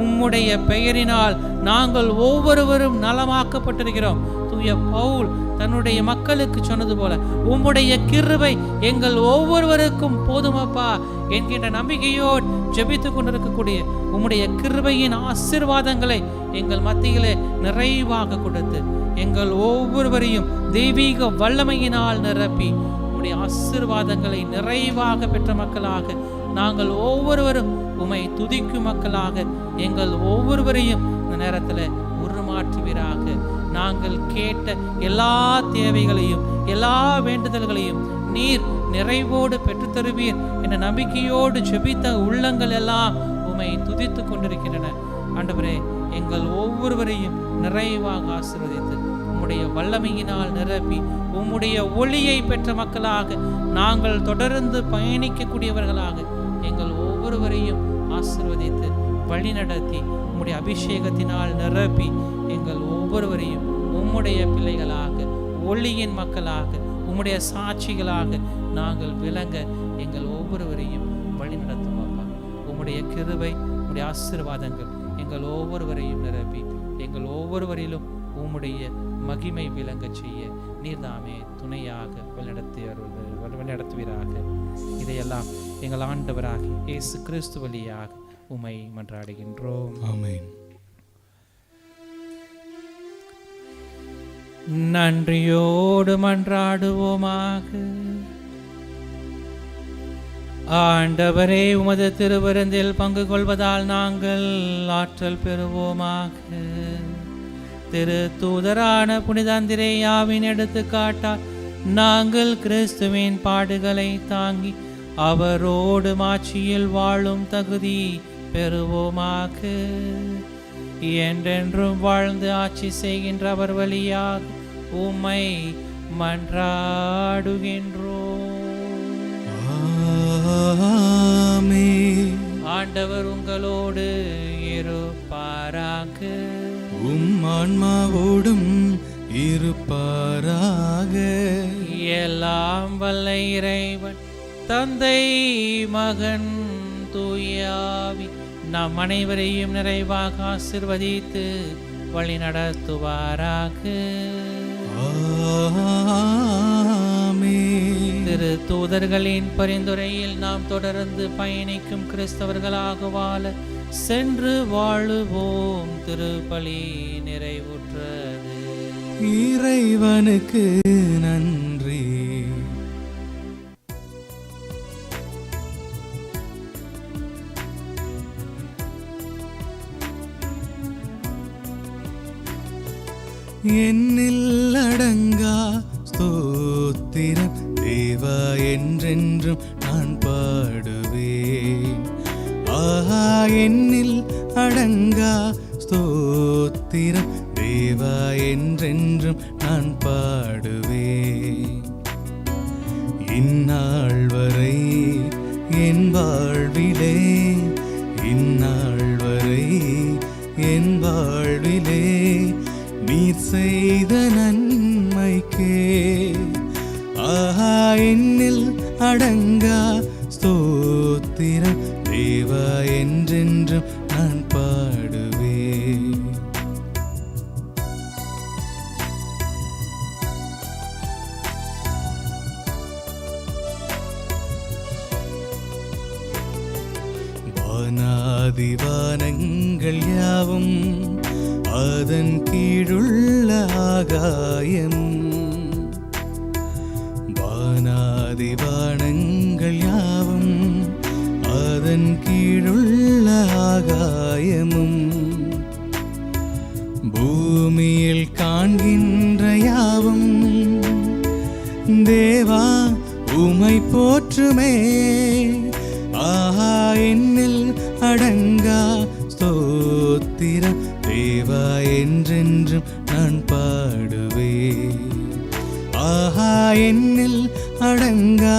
உம்முடைய பெயரினால் நாங்கள் ஒவ்வொருவரும் நலமாக்கப்பட்டிருக்கிறோம். தூய பவுல் தன்னுடைய மக்களுக்கு சொன்னது போல உம்முடைய கிருபை எங்கள் ஒவ்வொருவருக்கும் போதுமப்பா என்கின்ற நம்பிக்கையோடு ஜெபித்து கொண்டிருக்கக்கூடிய உம்முடைய கிருபையின் ஆசீர்வாதங்களை எங்கள் மத்தியிலே நிறைவாக கொடுத்து எங்கள் ஒவ்வொருவரையும் தெய்வீக வல்லமையினால் நிரப்பி உம்முடைய ஆசீர்வாதங்களை நிறைவாக பெற்ற மக்களாக நாங்கள் ஒவ்வொருவரும் உம்மை துதிக்கும் மக்களாக எங்கள் ஒவ்வொருவரையும் இந்த நேரத்தில் உருமாற்றுவீராக. நாங்கள் கேட்ட எல்லா தேவைகளையும் எல்லா வேண்டுதல்களையும் நீர் நிறைவோடு பெற்றுத்தருவீர் என்ற நம்பிக்கையோடு ஜெபித்த உள்ளங்கள் எல்லாம் உம்மை துதித்து கொண்டிருக்கின்றன. ஆண்டவரே, எங்கள் ஒவ்வொருவரையும் நிறைவாக ஆசீர்வதித்து உம்முடைய வல்லமையினால் நிரப்பி உம்முடைய ஒளியை பெற்ற மக்களாக நாங்கள் தொடர்ந்து பயணிக்கக்கூடியவர்களாக எங்கள் ஒவ்வொருவரையும் ஆசீர்வதித்து வழிநடத்தி உம்முடைய அபிஷேகத்தினால் நிரப்பி எங்கள் ஒவ்வொருவரையும் உம்முடைய பிள்ளைகளாக, ஒளியின் மக்களாக, உம்முடைய சாட்சிகளாக நாங்கள் விளங்க எங்கள் ஒவ்வொருவரையும் வழிநடத்தும் அப்பா. உம்முடைய கிருபை, உம்முடைய ஆசீர்வாதங்கள் எங்கள் ஒவ்வொருவரையும் நிரப்பி எங்கள் ஒவ்வொருவரிலும் உம்முடைய மகிமை விளங்க செய்ய நீர்தாமே துணையாக வழிநடத்துவீராக. இதையெல்லாம் எங்கள் ஆண்டவராக இயேசு கிறிஸ்து வழியாக உம்மை மன்றாடுகின்றோம்.
ஆமென்.
நன்றியோடு மன்றாடுவோமாக. ஆண்டவரே, உமது திருவிருந்தில் பங்கு கொள்வதால் நாங்கள் ஆற்றல் பெறுவோமாக. திரு தூதரான புனித அந்திரேயாவின் எடுத்துக்காட்டால் நாங்கள் கிறிஸ்துவின் பாடுகளை தாங்கி அவரோடு மாட்சியில் வாழும் தகுதி பெறுவோமாக. என்றென்றும் வாழ்ந்து ஆட்சி செய்கின்ற அவர் வழியாக உம்மை மன்றாடுகின்றோம்.
ஆமென்.
ஆண்டவர் உங்களோடு இருப்பாராக.
உம் ஆன்மாவோடும் இருப்பாராக.
எல்லாம் வல்ல இறைவன் தந்தை, மகன், தூயாவி நம் அனைவரையும் நிறைவாக ஆசீர்வதித்து வழி நடத்துவாராக.
ஆமென்.
திரு தூதர்களின் பரிந்துரையில் நாம் தொடர்ந்து பயணிக்கும் கிறிஸ்தவர்களாக வாழ சென்று வாழுவோம். திருப்பலி நிறைவுற்றது.
இறைவனுக்கு நன்றி. என்னில் அடங்கா ஸ்தோத்திரம் தேவா என்றென்றும் நான் பாடுவேன். ஆஹா, என்னில் அடங்கா ஸ்தோத்திரம் தேவா என்றென்றும் நான் பாடுவேன். இந்நாள் வரை என் வாழ்விலே, இந்நாள் வரை என் வாழ்விலே நீர் செய்த நன்மைக்கே ஆஹா என்னில் அடங்கா ஸ்தோத்திரம் தேவா என்றென்றும் நான் பாடுவேன். வானாதிவானங்கள் யாவும் அதன் கீழுள்ள ஆகாயம், வானாதிவானங்கள் யாவும் அதன் கீழுள்ள ஆகாயமும், பூமியில் காண்கின்ற யாவும் தேவா உமை போற்றுமே ஆஹா என்னில் அடங்கா ஸ்தோத்திரம் தேவா என்றென்றும் நான் பாடுவேன். ஆஹா என்னில் அடங்கா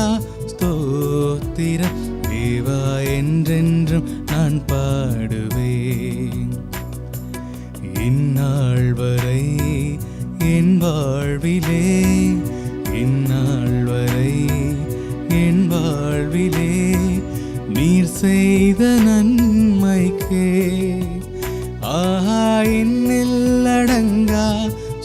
ஸ்தோத்திரம் தேவா என்றென்றும் நான் பாடுவேன். இந்நாள் வரை என் வாழ்விலே, இந்நாள் வரை என் வாழ்விலே நீர் செய்த நன்மைக்கே ஆஹா என்னில் அடங்கா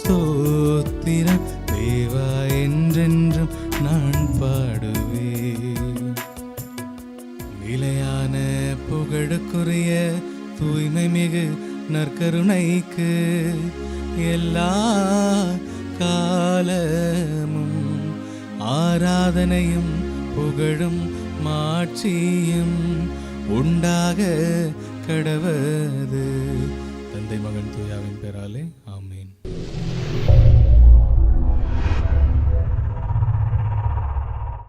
ஸ்தோத்திரம் தேவா என்றென்றும் நான் பாடுவேன். நிலையான புகழுக்குரிய தூய்மை மிகு நற்கருணைக்கு எல்லா காலமும் ஆராதனையும் புகழும் மாட்சியும் உண்டாக கடவது. தந்தை மகன் தூயாவின் பெயராலே